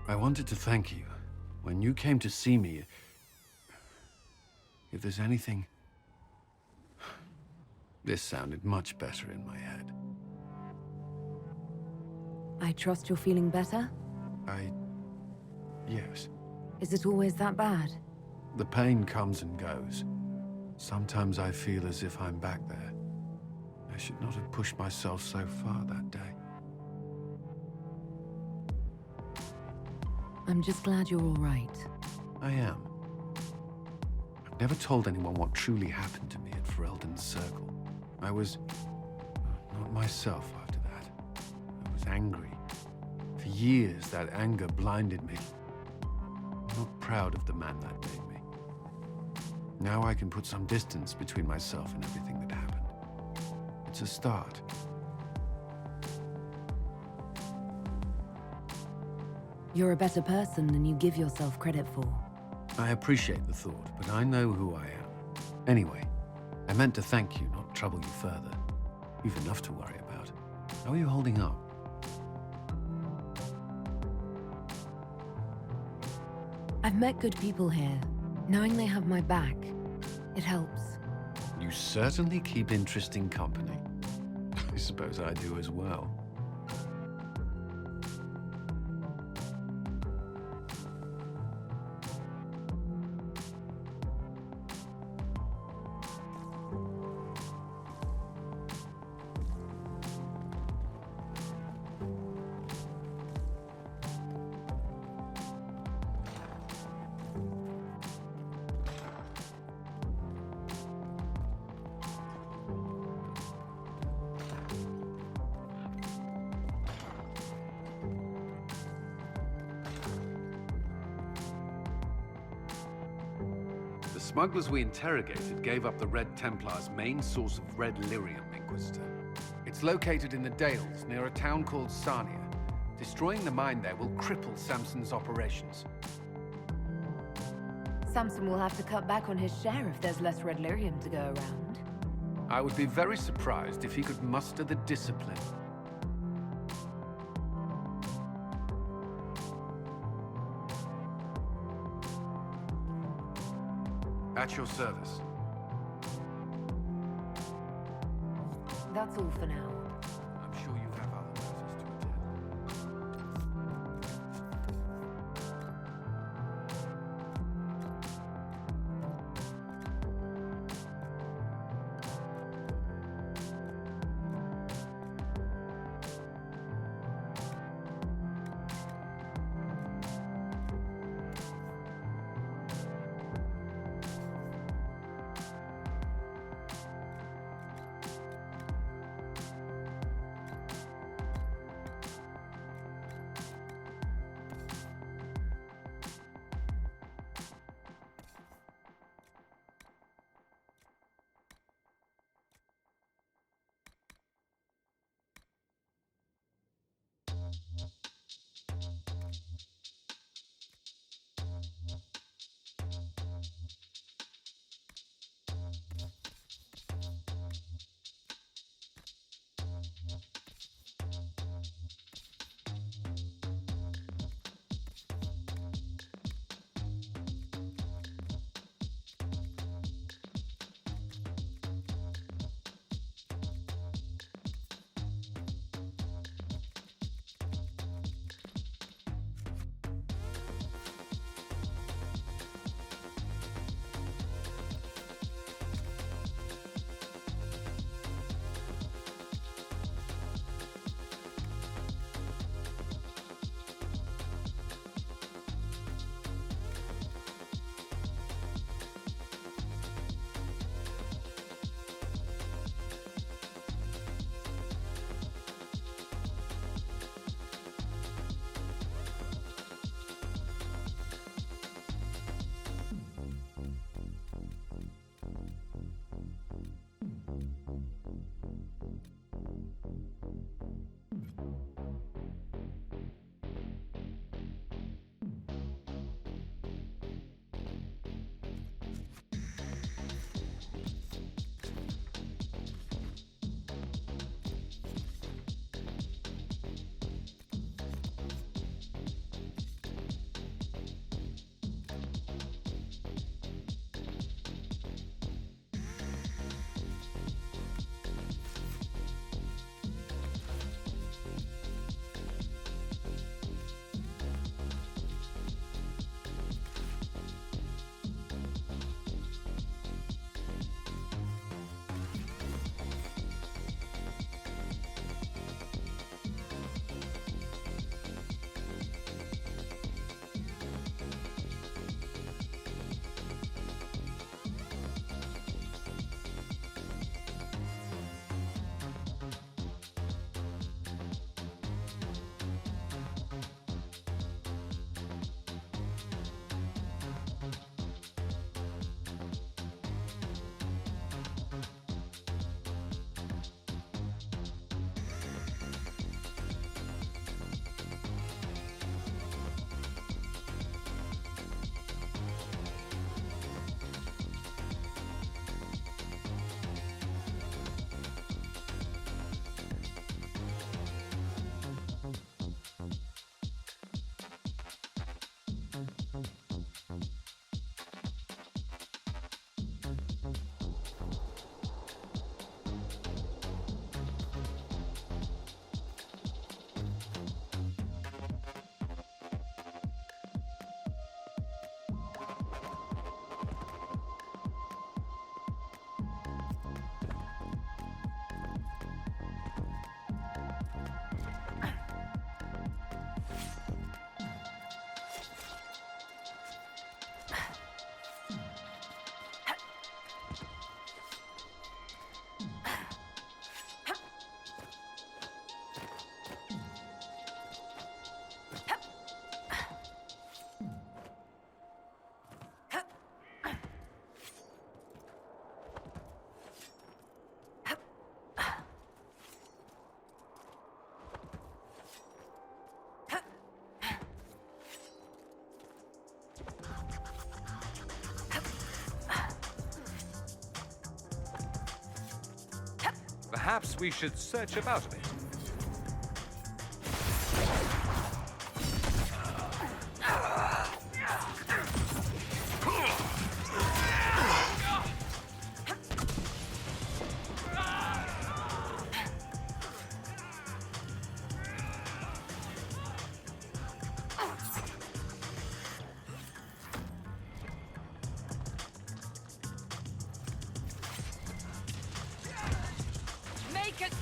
I wanted to thank you. When you came to see me, if there's anything... This sounded much better in my head. I trust you're feeling better? Yes. Is it always that bad? The pain comes and goes. Sometimes I feel as if I'm back there. I should not have pushed myself so far that day. I'm just glad you're all right. I am. I've never told anyone what truly happened to me at Ferelden's Circle. I was... not myself after that. I was angry. For years, that anger blinded me. I'm not proud of the man that made me. Now I can put some distance between myself and everything that happened. It's a start. You're a better person than you give yourself credit for. I appreciate the thought, but I know who I am. Anyway, I meant to thank you, not trouble you further. You've enough to worry about. How are you holding up? I've met good people here. Knowing they have my back, it helps. You certainly keep interesting company. I suppose I do as well. The smugglers we interrogated gave up the Red Templar's main source of red lyrium, Inquisitor. It's located in the Dales, near a town called Sarnia. Destroying the mine there will cripple Samson's operations. Samson will have to cut back on his share if there's less red lyrium to go around. I would be very surprised if he could muster the discipline. At your service. That's all for now. I'm sure you have other matters to attend. Perhaps we should search about a bit. Make it!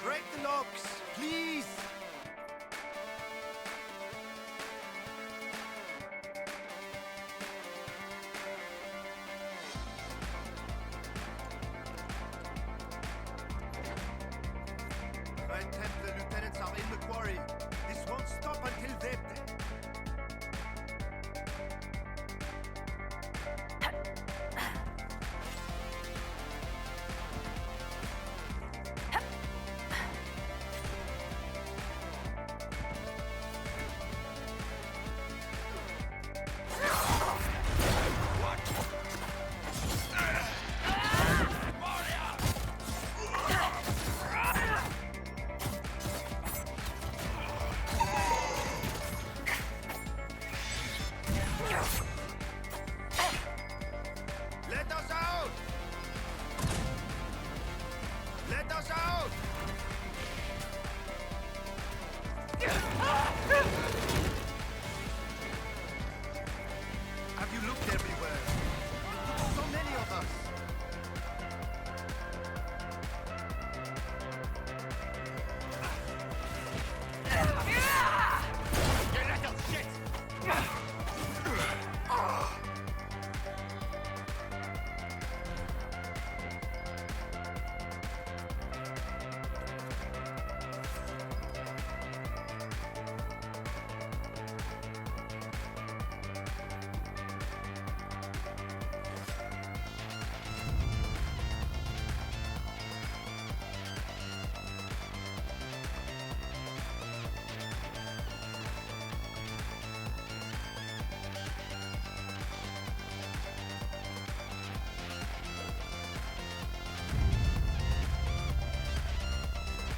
Break the locks, please! Red Templar lieutenants are in the quarry. This won't stop until they're dead. Let us out! Let us out! Have you looked everywhere? So many of us. You little shit!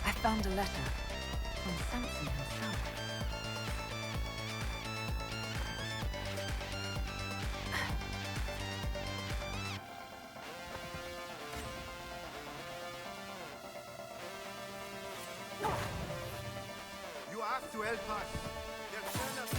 I found a letter from Samson himself. You have to help us. They're trying to...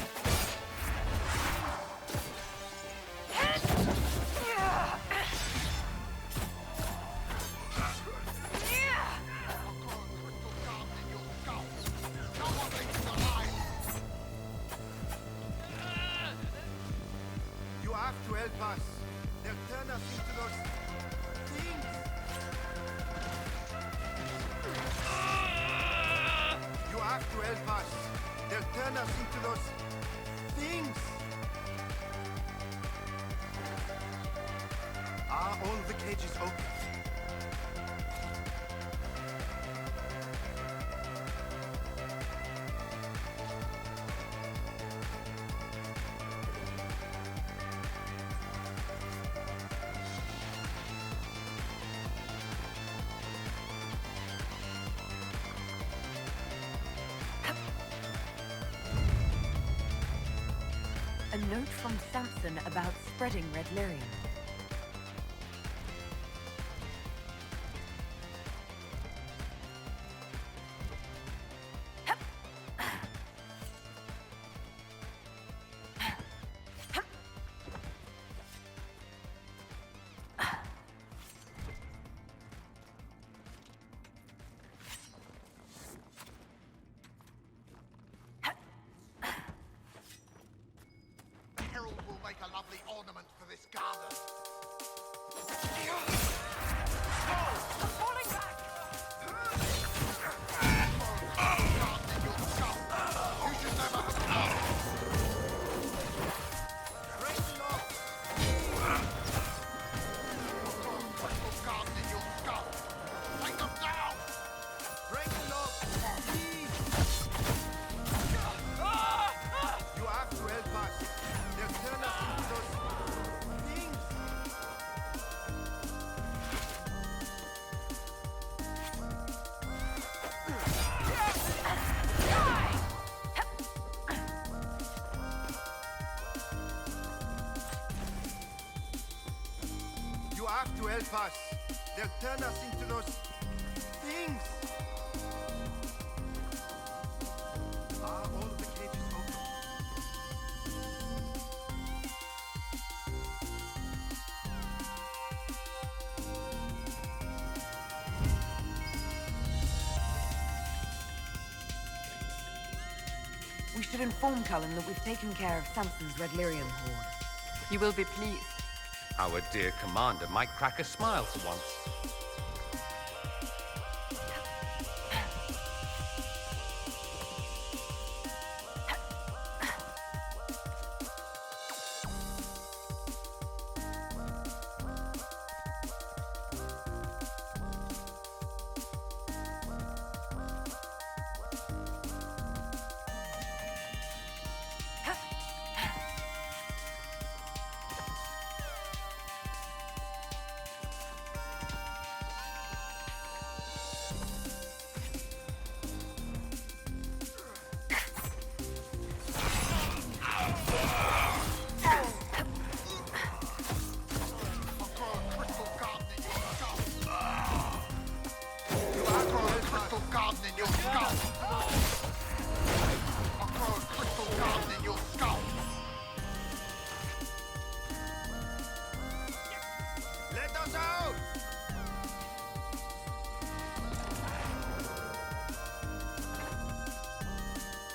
You have to help us. They'll turn us into those things. You have to help us. They'll turn us into those things. Are all the cages open? A note from Samson about spreading Red Lyrium. A lovely ornament for this garden. Falling back! You should never have done. Break it off. Crystal garden in your skull. Take them down. Break it off. Please. You have to help us. They'll turn us into those things. You have to help us. They'll turn us into those things. Are all the cages open? We should inform Cullen that we've taken care of Samson's Red Lyrium hoard. He will be pleased. Our dear commander might crack a smile for once.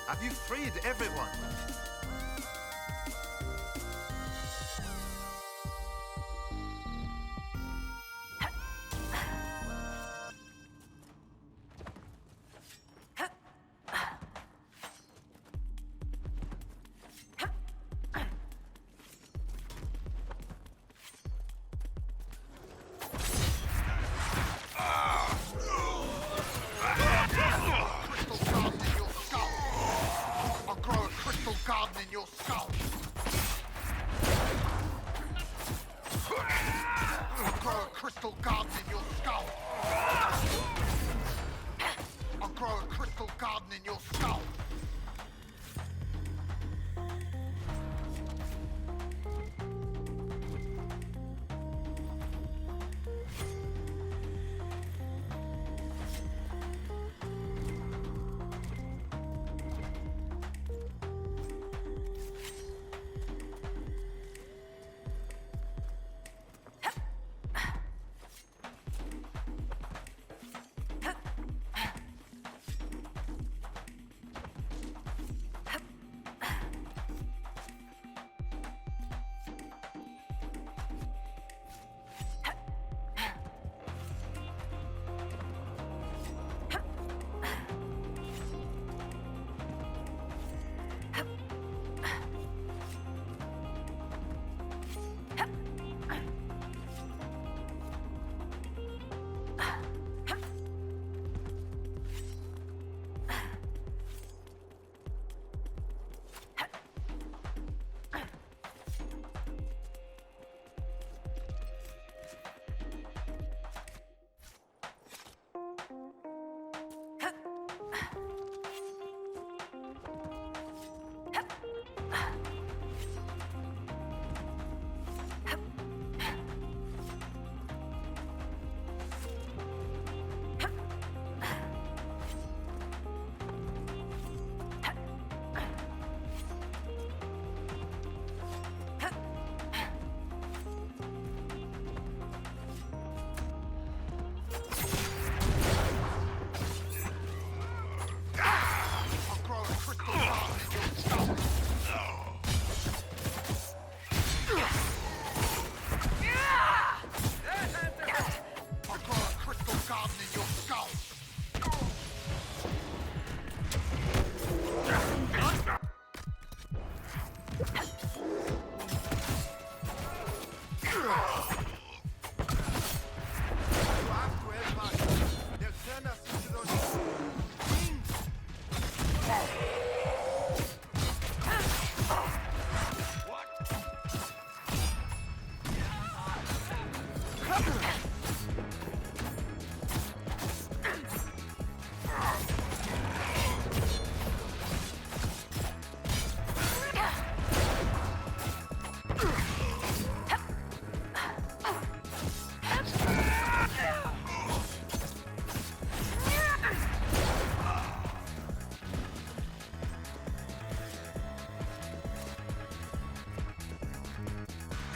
Have you freed everyone?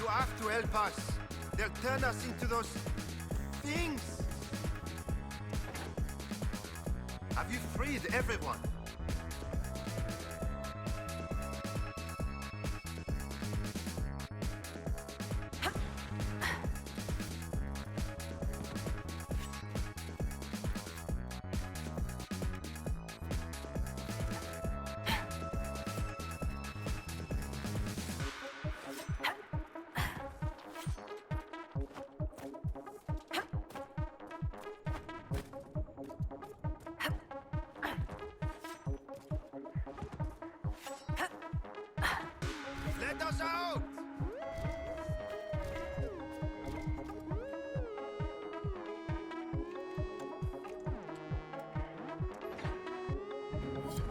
You have to help us. They'll turn us into those things. Have you freed everyone? Let us out!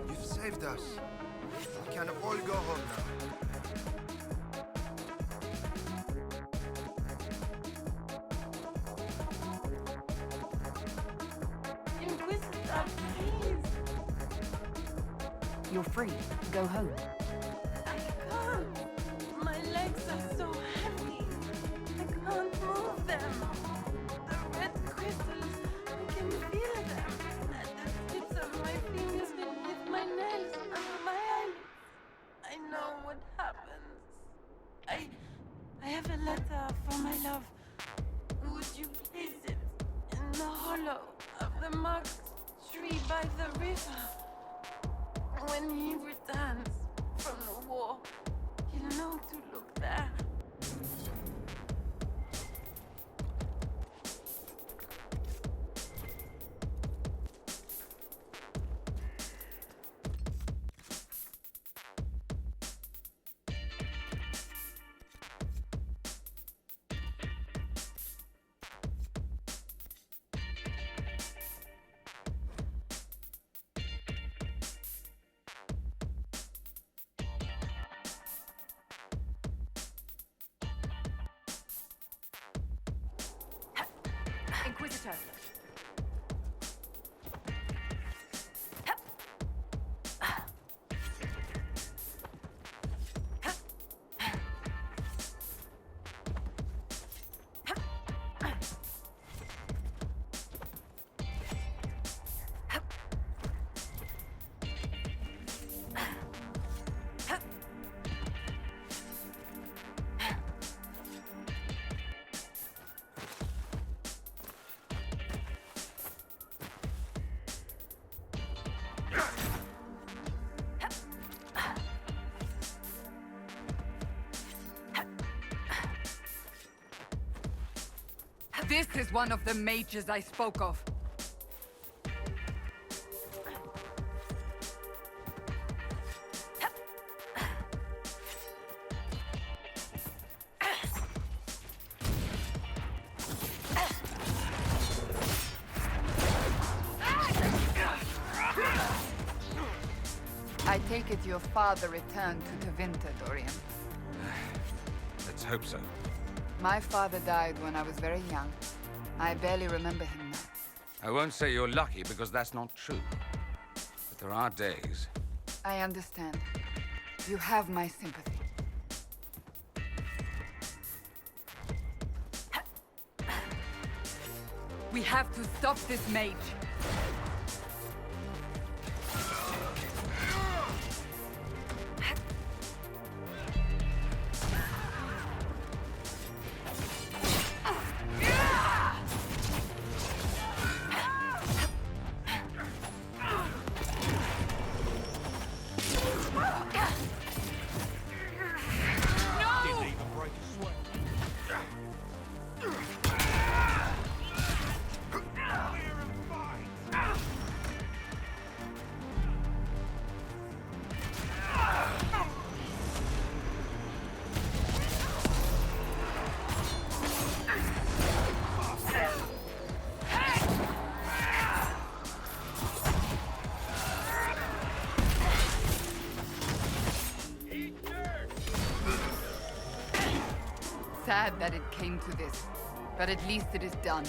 You've saved us. We can all go home now. Inquisitor, please. You're free. Go home. I can't. My legs are so heavy. I can't move them. The red crystals, I can feel them. The tips of my fingers beneath my nails, under my eyelids. I know what happens. I have a letter from my love. Would you place it in the hollow of the marked tree by the river? When he returns from the war, he'll know to look there. Inquisitor. This is one of the mages I spoke of. I take it your father returned to Tevinter, Dorian. Let's hope so. My father died when I was very young. I barely remember him now. I won't say you're lucky because that's not true. But there are days. I understand. You have my sympathy. We have to stop this mage. sad that it came to this, but at least it is done.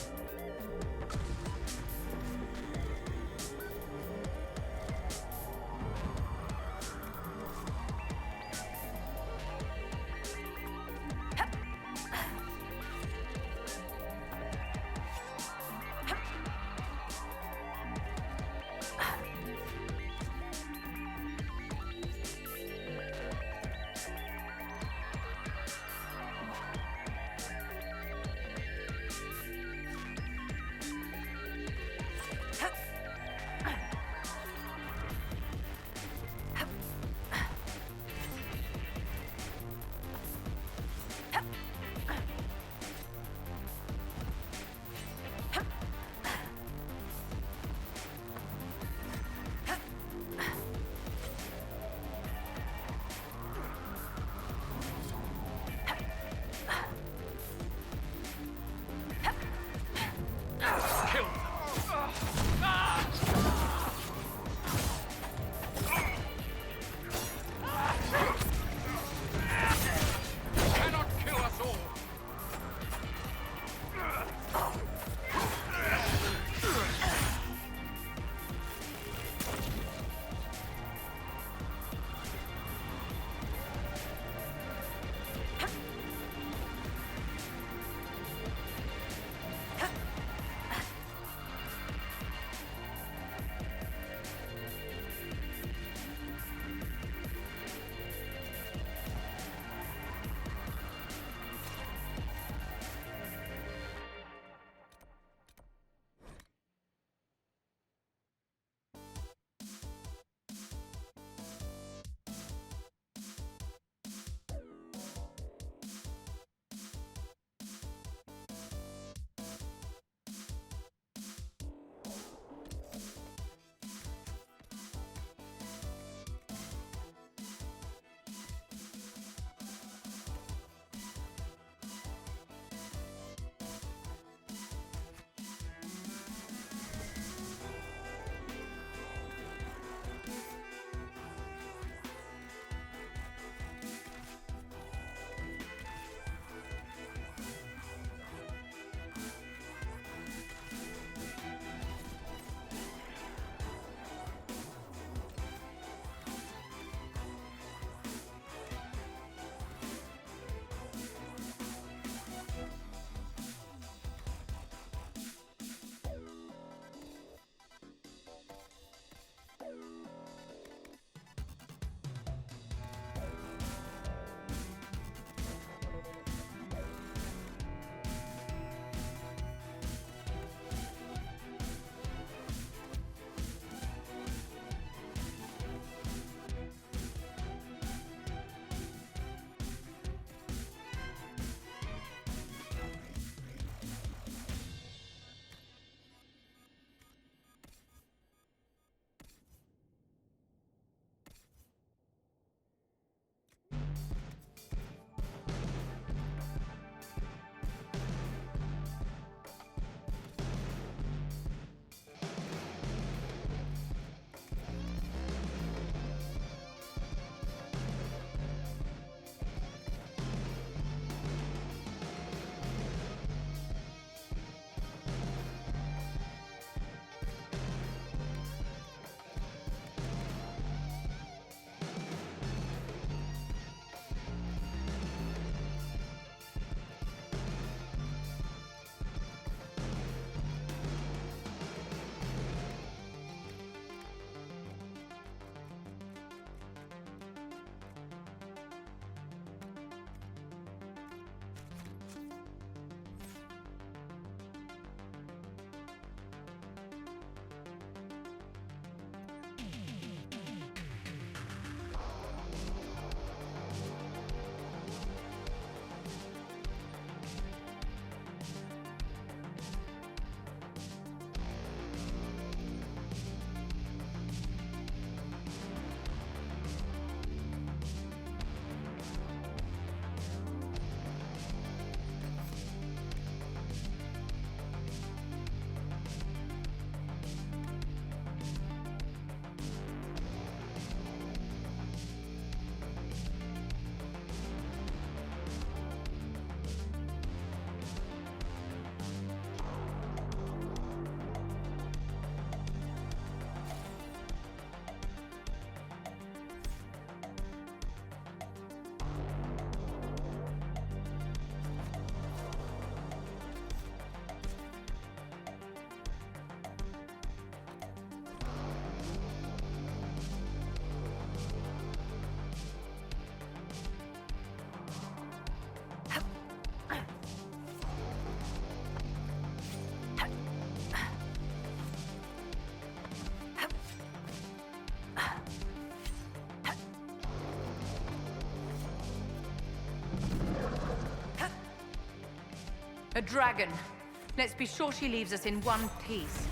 A dragon. Let's be sure she leaves us in one piece.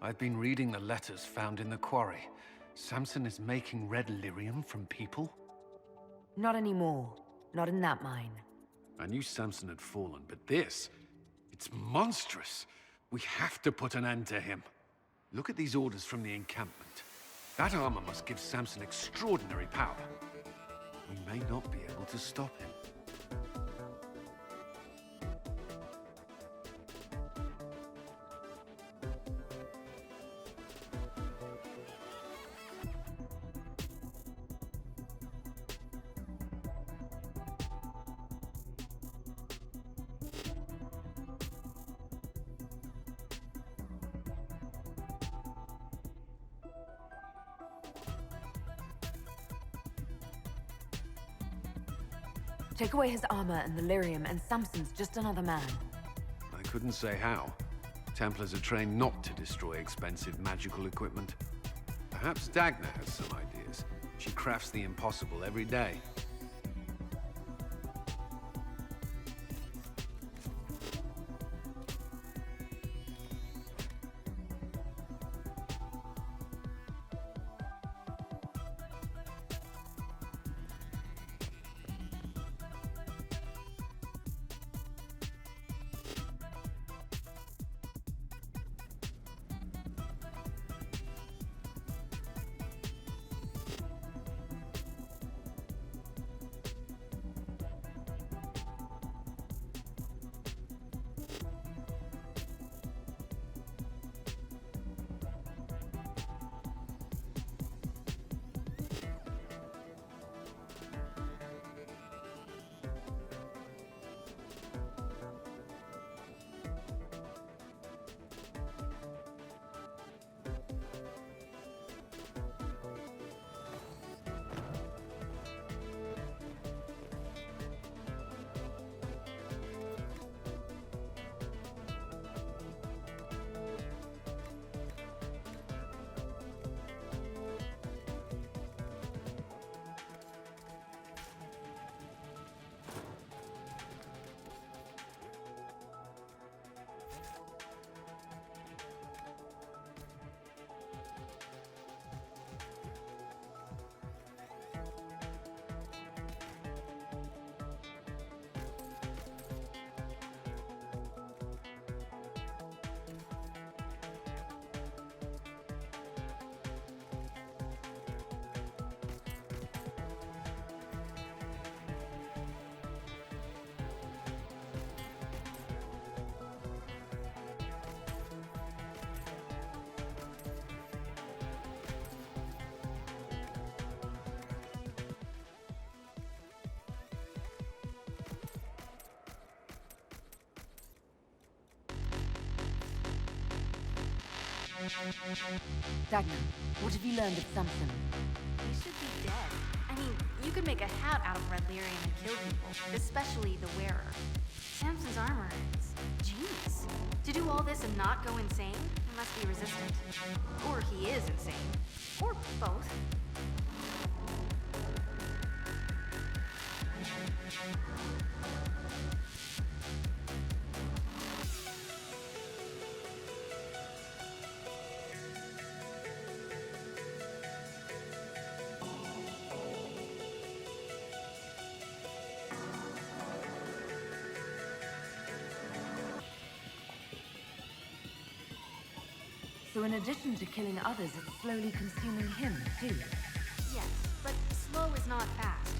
I've been reading the letters found in the quarry. Samson is making red lyrium from people? Not anymore. Not in that mine. I knew Samson had fallen, but this... it's monstrous. We have to put an end to him. Look at these orders from the encampment. That armor must give Samson extraordinary power. We may not be able to stop him. Take away his armor and the lyrium, and Samson's just another man. I couldn't say how. Templars are trained not to destroy expensive magical equipment. Perhaps Dagna has some ideas. She crafts the impossible every day. Dagna, what have you learned of Samson? He should be dead. I mean, you could make a hat out of red lyrium and kill people, especially the wearer. Samson's armor is genius. To do all this and not go insane, he must be resistant. Or he is insane. Or both. So in addition to killing others, it's slowly consuming him, too. Yes, but slow is not fast.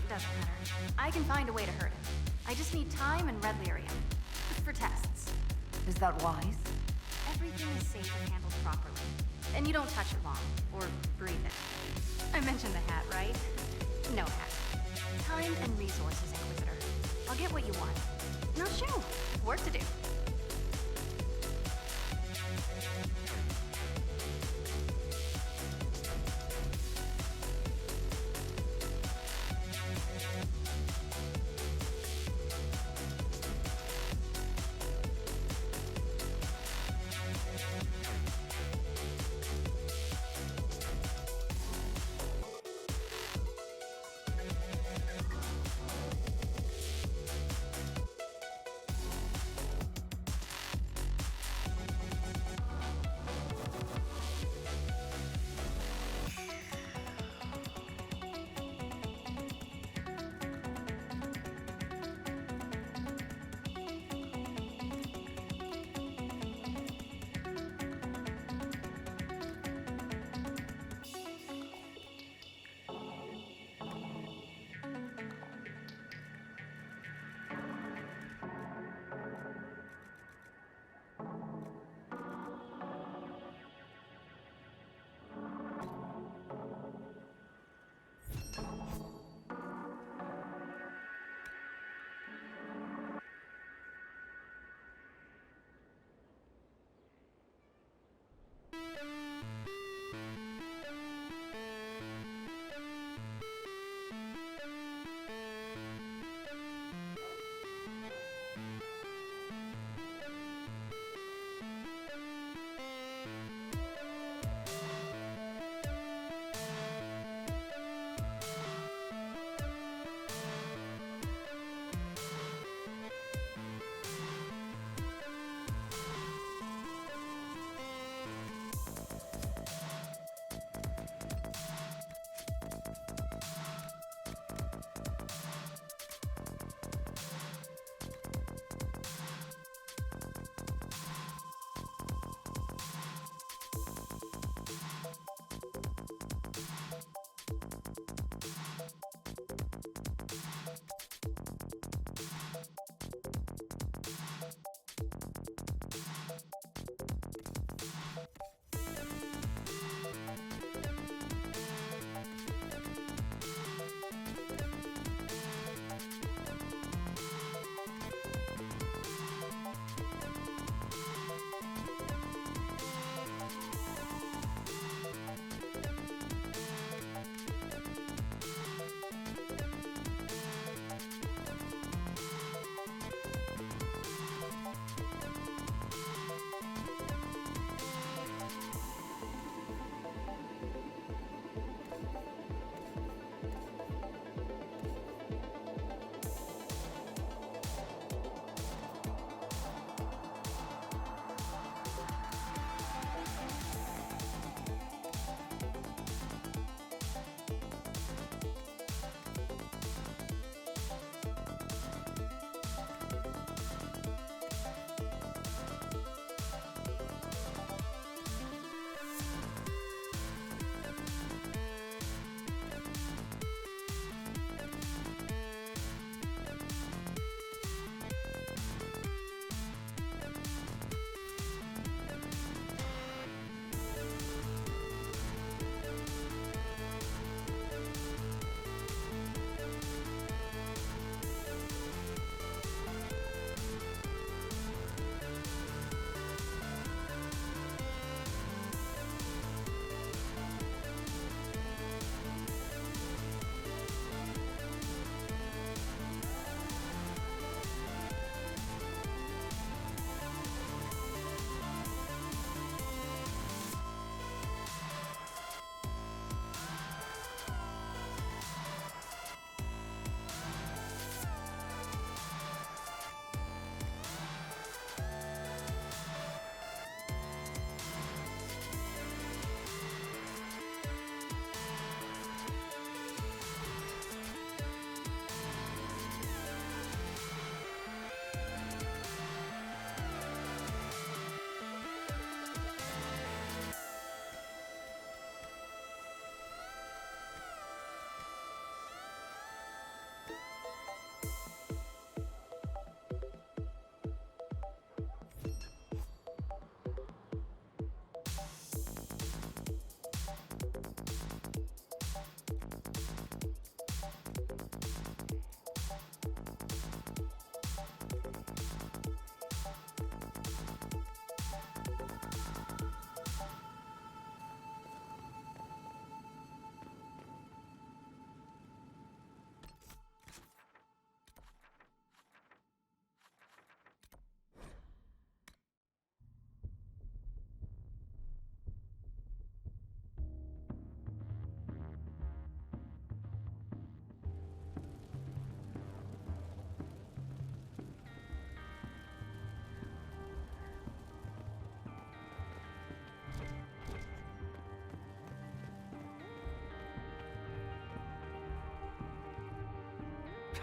Doesn't matter. I can find a way to hurt him. I just need time and red lyrium. Just for tests. Is that wise? Everything is safe and handled properly. And you don't touch it long, or breathe it. I mentioned the hat, right? No hat. Time and resources, Inquisitor. I'll get what you want. Now shoot, work to do.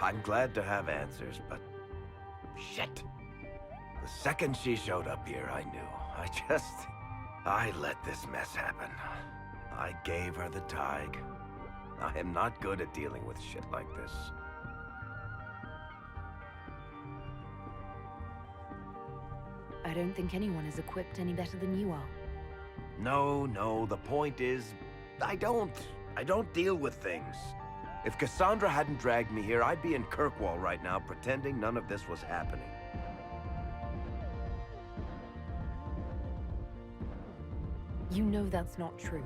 I'm glad to have answers, but... shit. The second she showed up here, I knew. I let this mess happen. I gave her the Tig. I am not good at dealing with shit like this. I don't think anyone is equipped any better than you are. No, the point is, I don't deal with things. If Cassandra hadn't dragged me here, I'd be in Kirkwall right now pretending none of this was happening. You know that's not true.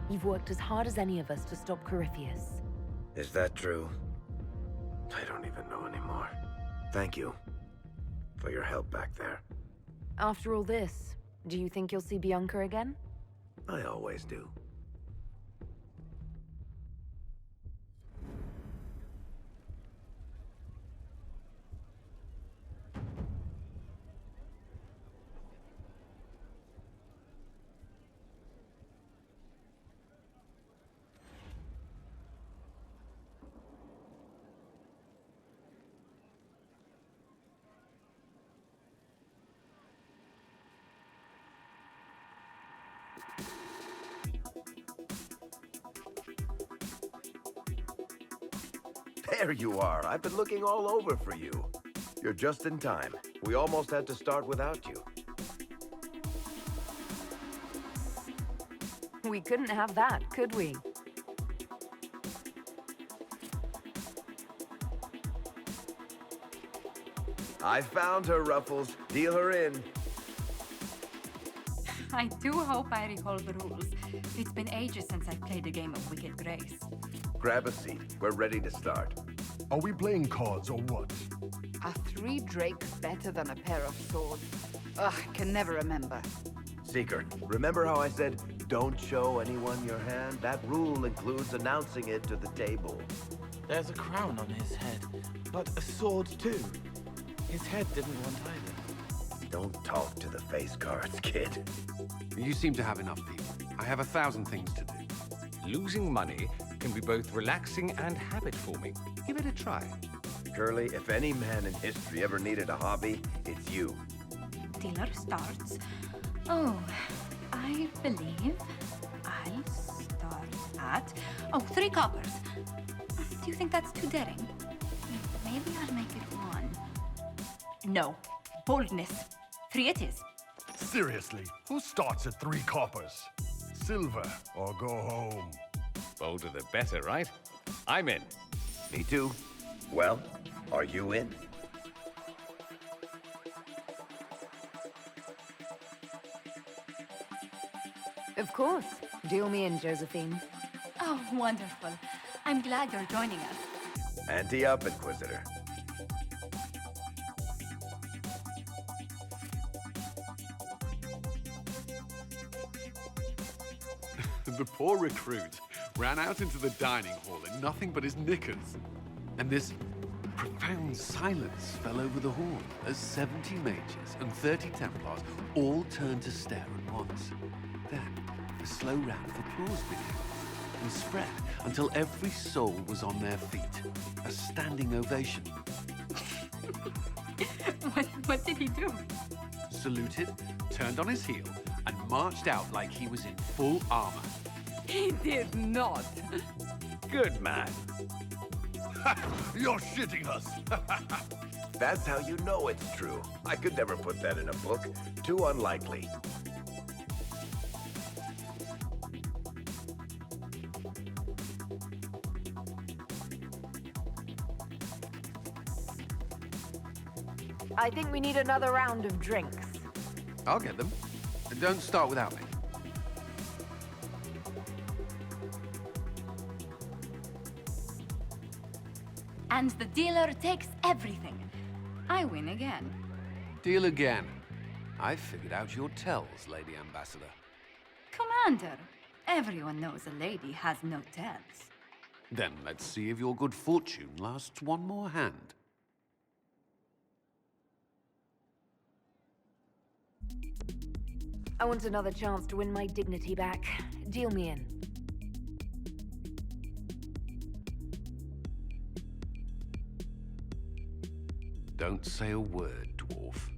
You've worked as hard as any of us to stop Corypheus. Is that true? I don't even know anymore. Thank you for your help back there. After all this, do you think you'll see Bianca again? I always do. There you are. I've been looking all over for you. You're just in time. We almost had to start without you. We couldn't have that, could we? I found her, Ruffles. Deal her in. I do hope I recall the rules. It's been ages since I played a game of Wicked Grace. Grab a seat. We're ready to start. Are we playing cards or what? Are 3 drakes better than a pair of swords? Ugh, I can never remember. Seeker, remember how I said, don't show anyone your hand? That rule includes announcing it to the table. There's a crown on his head, but a sword too. His head didn't want either. Don't talk to the face cards, kid. You seem to have enough people. I have 1,000 things to do. Losing money can be both relaxing and habit-forming. Give it a try. Curly, if any man in history ever needed a hobby, it's you. Dealer starts. Oh, I believe I'll start at... 3 coppers. Do you think that's too daring? Maybe I'll make it 1. No. Boldness. 3 it is. Seriously, who starts at 3 coppers? Silver or go home? Bolder the better, right? I'm in. Me too. Well, are you in? Of course. Deal me in, Josephine. Oh, wonderful. I'm glad you're joining us. Ante up, Inquisitor. The poor recruit ran out into the dining hall in nothing but his knickers. And this profound silence fell over the hall as 70 mages and 30 Templars all turned to stare at once. Then, a slow round of applause began and spread until every soul was on their feet. A standing ovation. What did he do? Saluted, turned on his heel, and marched out like he was in full armor. He did not. Good man. You're shitting us. That's how you know it's true. I could never put that in a book. Too unlikely. I think we need another round of drinks. I'll get them. And don't start without me. And the dealer takes everything. I win again. Deal again. I figured out your tells, Lady Ambassador. Commander, everyone knows a lady has no tells. Then let's see if your good fortune lasts one more hand. I want another chance to win my dignity back. Deal me in. Don't say a word, dwarf.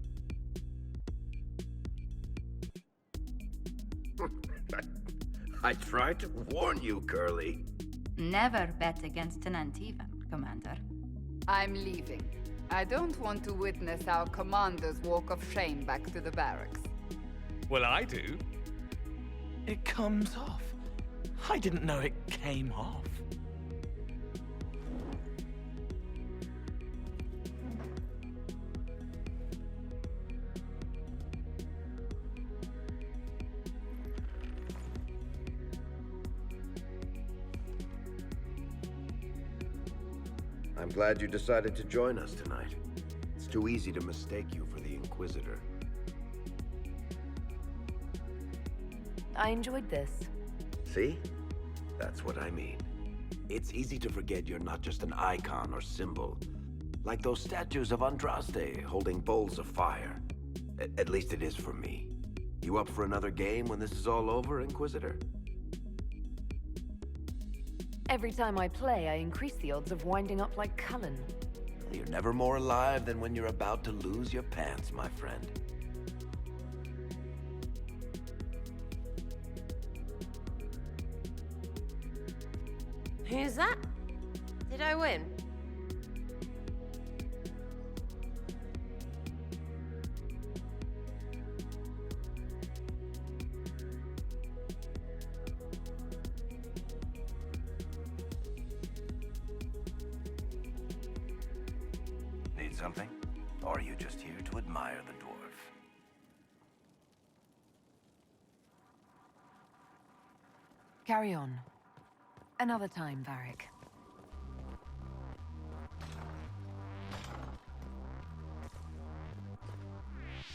I tried to warn you, Curly. Never bet against an Antivan, Commander. I'm leaving. I don't want to witness our commander's walk of shame back to the barracks. Well, I do. It comes off. I didn't know it came off. I'm glad you decided to join us tonight. It's too easy to mistake you for the Inquisitor. I enjoyed this. See? That's what I mean. It's easy to forget you're not just an icon or symbol. Like those statues of Andraste holding bowls of fire. At least it is for me. You up for another game when this is all over, Inquisitor? Every time I play, I increase the odds of winding up like Cullen. You're never more alive than when you're about to lose your pants, my friend. Who's that? Did I win? Need something? Or are you just here to admire the dwarf? Carry on. Another time, Varric.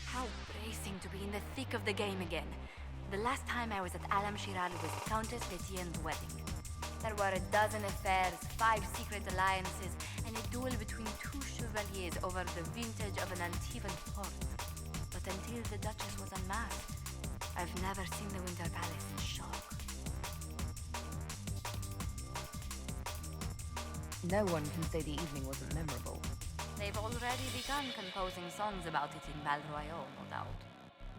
How bracing to be in the thick of the game again. The last time I was at Alam Shiral was Countess Letienne's wedding. There were a dozen affairs, 5 secret alliances, and a duel between 2 chevaliers over the vintage of an Antivan port. But until the Duchess was unmasked, I've never seen the Winter Palace in shock. No one can say the evening wasn't memorable. They've already begun composing songs about it in Val Royale, no doubt.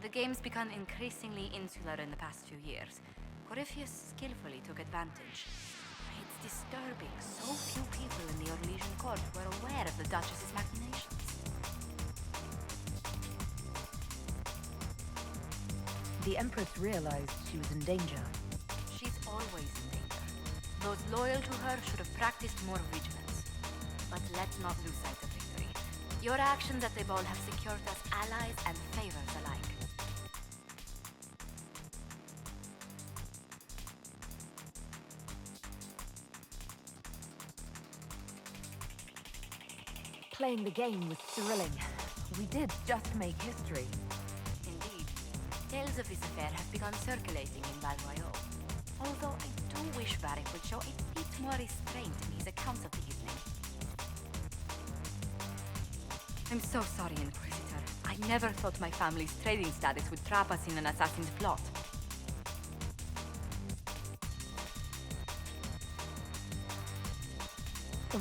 The game's become increasingly insular in the past few years. Corypheus skillfully took advantage. It's disturbing. So few people in the Orlesian court were aware of the Duchess's machinations. The Empress realized she was in danger. She's always in danger. Those loyal to her should have practiced more vigilance. But let's not lose sight of victory. Your actions at the ball have secured us allies and favors alike. Playing the game was thrilling. We did just make history. Indeed. Tales of this affair have begun circulating in Val Royale. Although I do wish Varric would show a bit more restraint in his accounts of the evening. I'm so sorry, Inquisitor. I never thought my family's trading status would trap us in an assassin's plot.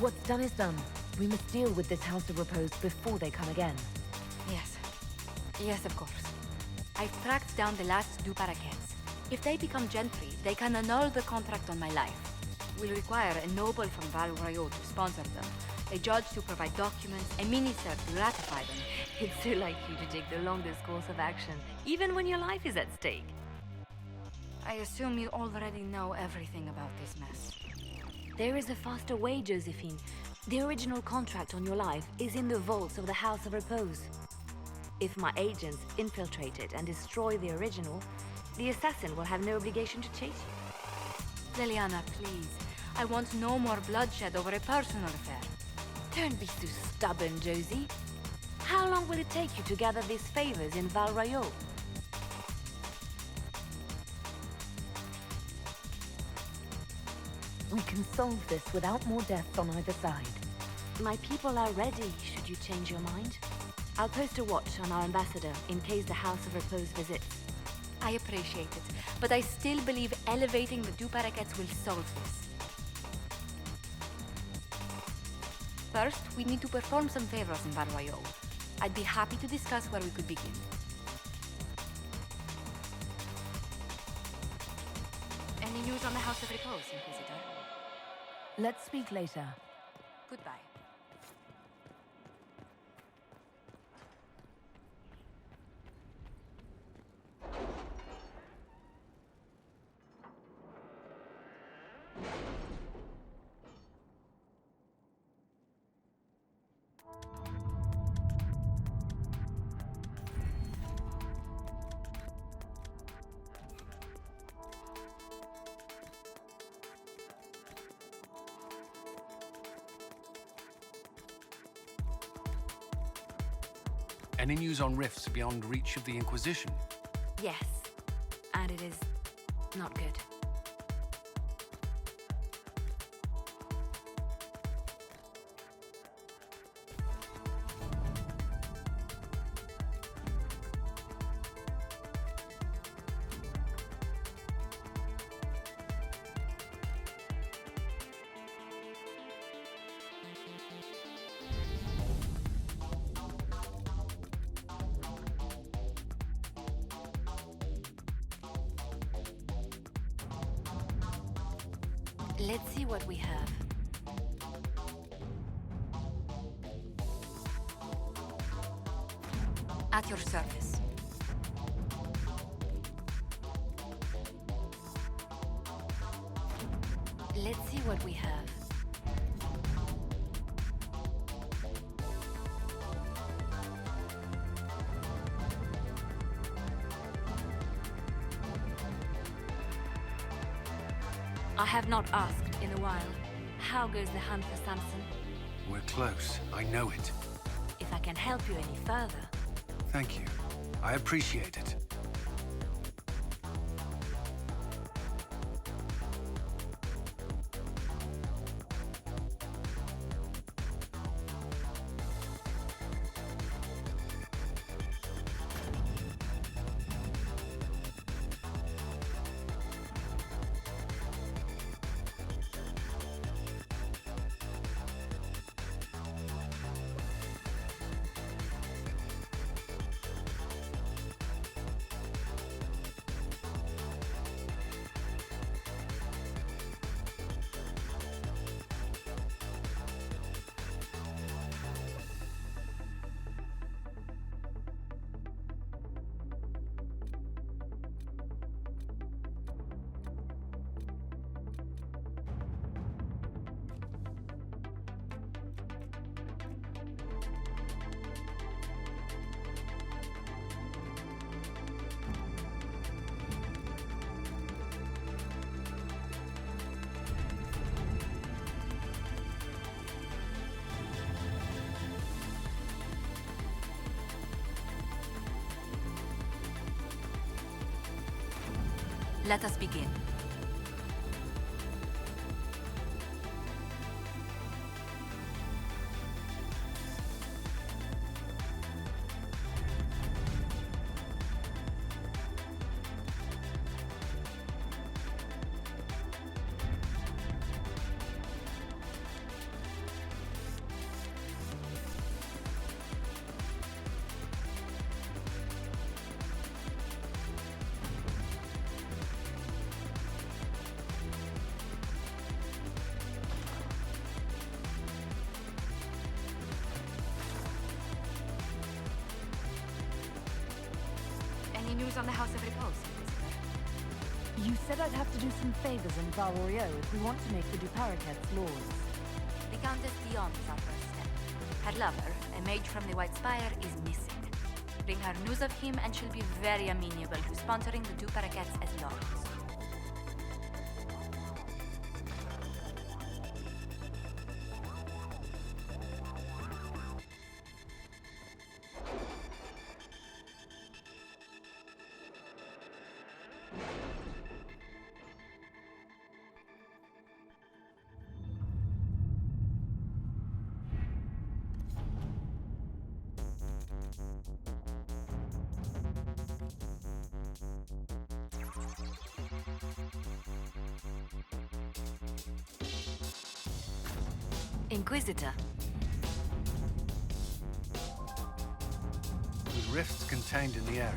What's done is done. We must deal with this House of Repose before they come again. Yes. Yes, of course. I've tracked down the last du Paraquets. If they become gentry, they can annul the contract on my life. We'll require a noble from Val Royale to sponsor them, a judge to provide documents, a minister to ratify them. It's so like you to take the longest course of action, even when your life is at stake. I assume you already know everything about this mess. There is a faster way, Josephine. The original contract on your life is in the vaults of the House of Repose. If my agents infiltrate it and destroy the original, the assassin will have no obligation to chase you. Liliana, please. I want no more bloodshed over a personal affair. Don't be so stubborn, Josie. How long will it take you to gather these favors in Val Royale? We can solve this without more deaths on either side. My people are ready, should you change your mind. I'll post a watch on our ambassador in case the House of Repose visits. I appreciate it, but I still believe elevating the du Paraquets will solve this. First, we need to perform some favors in Ban Royal. I'd be happy to discuss where we could begin. Any news on the House of Repose, Inquisitor? Let's speak later. Goodbye. Any news on rifts beyond reach of the Inquisition? Yes. And it is not good. Let's see what we have. At your service. Let's see what we have. I have not asked in a while. How goes the hunt for Samson? We're close. I know it. If I can help you any further. Thank you. I appreciate it. Let us begin. Any news on the House of Repose? You said I'd have to do some favors in Val Royaux if we want to make the Duparakets laws. The Countess Dion is our first step. Her lover, a mage from the White Spire, is missing. Bring her news of him and she'll be very amenable to sponsoring the Duparakets as lords. Inquisitor, rifts contained in the area.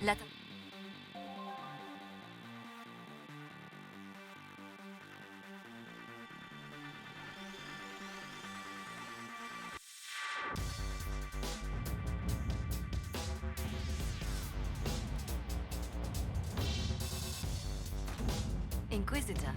Let Inquisitor.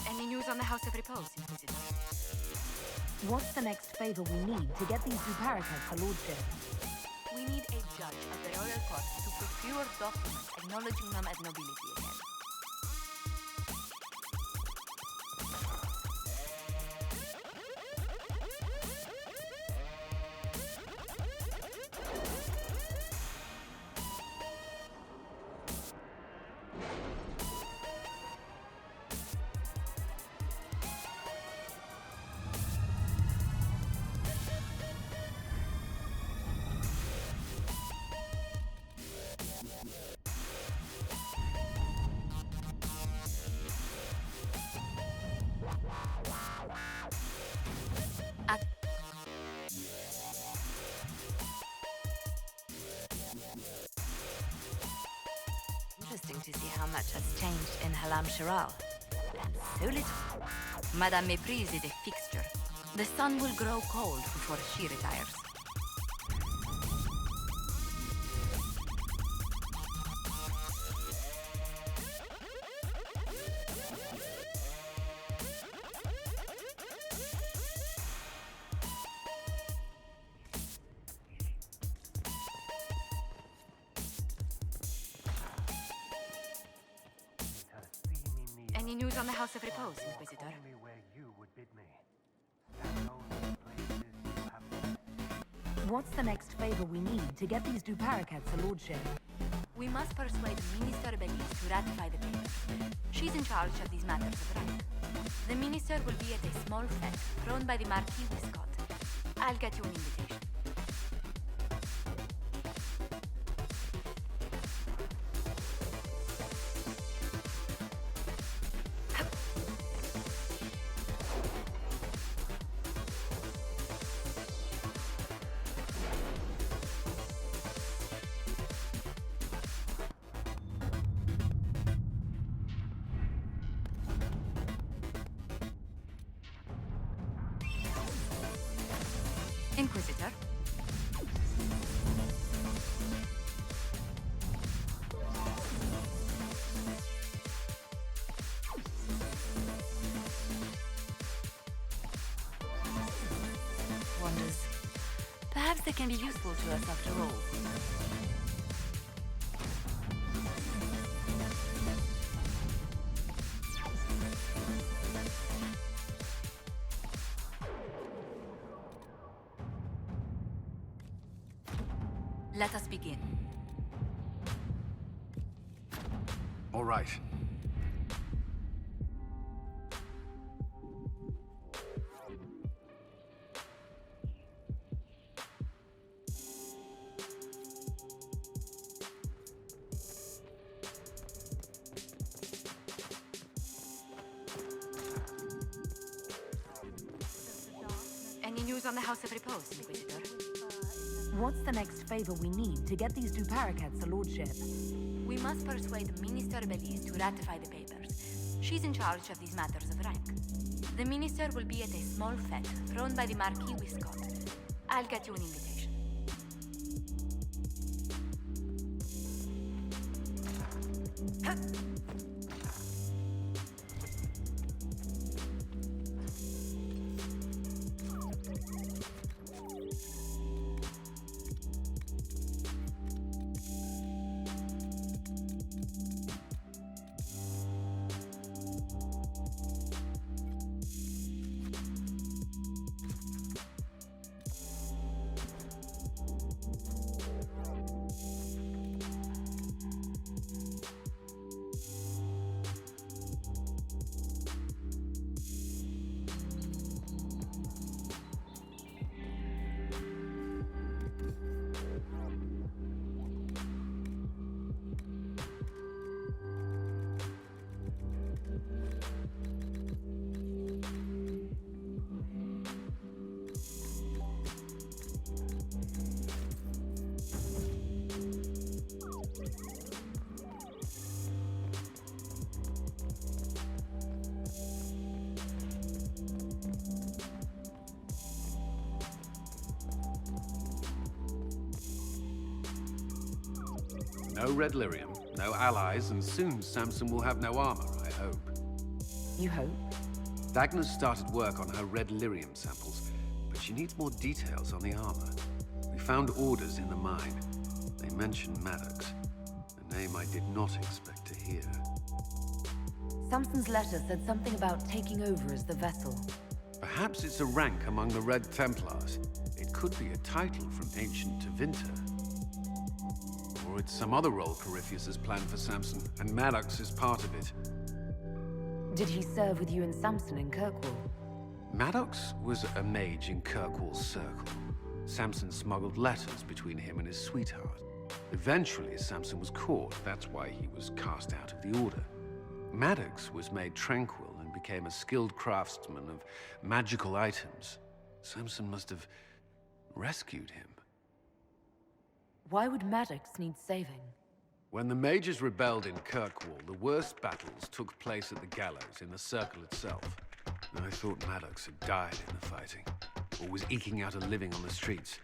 Any news on the House of Repose, Inquisitor? What's the next favor we need to get these two parakeets to Lordship? We need a judge of the royal court to procure documents acknowledging them as nobility again. Interesting to see how much has changed in Halam Shiral. And so little. Madame Méprise is a fixture. The sun will grow cold before she retires. Any news on the House of Repose, Inquisitor? What's the next favor we need to get these two parakeets to Lordship? We must persuade Minister Belis to ratify the paper. She's in charge of these matters of right. The minister will be at a small fete thrown by the Marquis Viscount. I'll get you an invitation. Inquisitor. Wonders. Perhaps they can be useful to us after all. Let us begin. All right. Any news on the House of Repose, Inquisitor? What's the next favor we need to get these two parakeets a lordship? We must persuade Minister Belize to ratify the papers. She's in charge of these matters of rank. The minister will be at a small fete thrown by the Marquis Wiscott. I'll get you an invitation. No red lyrium, no allies, and soon Samson will have no armor, I hope. You hope? Agnes started work on her red lyrium samples, but she needs more details on the armor. We found orders in the mine. They mentioned Maddox, a name I did not expect to hear. Samson's letter said something about taking over as the vessel. Perhaps it's a rank among the Red Templars. It could be a title from ancient Tevinter. Or it's some other role Corypheus has planned for Samson, and Maddox is part of it. Did he serve with you and Samson in Kirkwall? Maddox was a mage in Kirkwall's circle. Samson smuggled letters between him and his sweetheart. Eventually, Samson was caught. That's why he was cast out of the Order. Maddox was made tranquil and became a skilled craftsman of magical items. Samson must have rescued him. Why would Maddox need saving? When the mages rebelled in Kirkwall, the worst battles took place at the gallows in the circle itself. I thought Maddox had died in the fighting, or was eking out a living on the streets.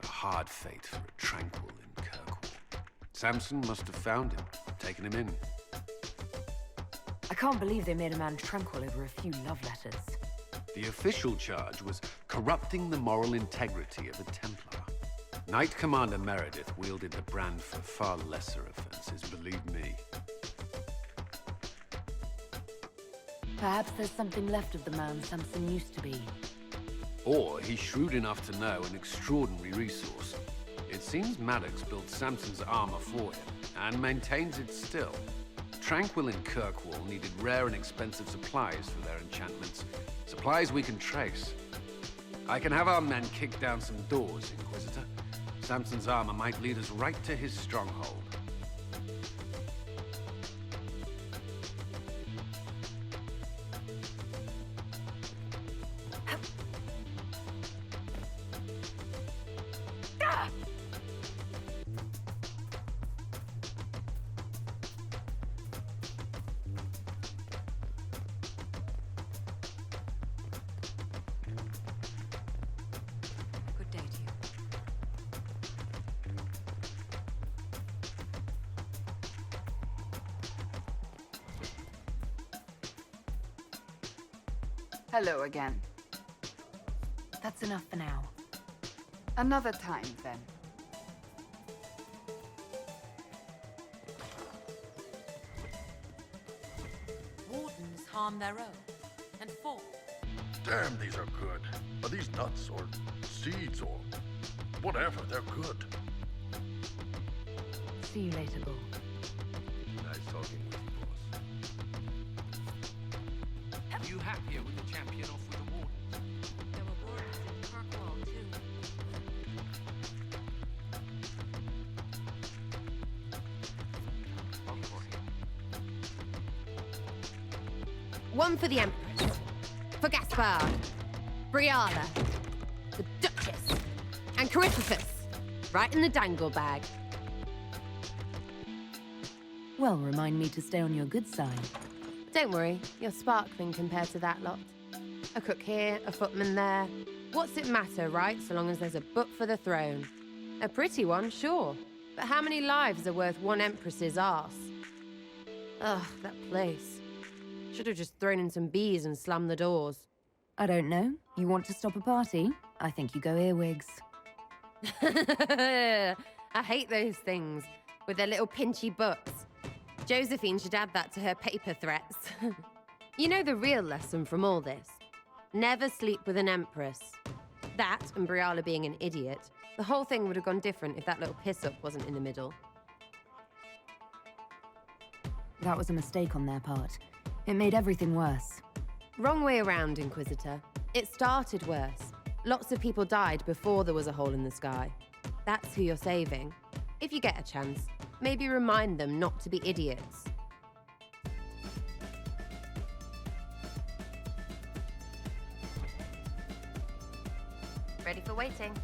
A hard fate for a tranquil in Kirkwall. Samson must have found him, taken him in. I can't believe they made a man tranquil over a few love letters. The official charge was corrupting the moral integrity of a Templar. Knight Commander Meredith wielded the brand for far lesser offenses, believe me. Perhaps there's something left of the man Samson used to be. Or he's shrewd enough to know an extraordinary resource. It seems Maddox built Samson's armor for him, and maintains it still. Tranquil and Kirkwall needed rare and expensive supplies for their enchantments. Supplies we can trace. I can have our men kick down some doors, Inquisitor. Samson's armor might lead us right to his stronghold. Good day to you. Hello again. That's enough for now. Another time, then. Wardens harm their own and fall. Damn, these are good. Are these nuts or seeds or whatever? They're good. See you later, Bull. Nice talking with you, boss. Are you happier with the champion off with the wardens? There were wardens in Kirkwall, too. One for the Empress. For Gaspard. Briala. The Duchess. And Coryphophus. Right in the dangle bag. Well, remind me to stay on your good side. Don't worry, you're sparkling compared to that lot. A cook here, a footman there. What's it matter, right, so long as there's a book for the throne? A pretty one, sure. But how many lives are worth one Empress's arse? Ugh, that place. Should have just thrown in some bees and slammed the doors. I don't know. You want to stop a party? I think you go earwigs. I hate those things, with their little pinchy butts. Josephine should add that to her paper threats. You know the real lesson from all this? Never sleep with an Empress. That, and Briala being an idiot, the whole thing would have gone different if that little piss-up wasn't in the middle. That was a mistake on their part. It made everything worse. Wrong way around, Inquisitor. It started worse. Lots of people died before there was a hole in the sky. That's who you're saving. If you get a chance, maybe remind them not to be idiots. Ready for waiting.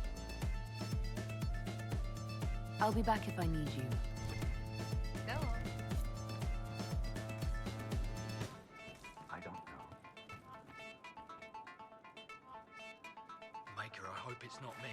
I'll be back if I need you. Go on. I don't know. Maker, I hope it's not me.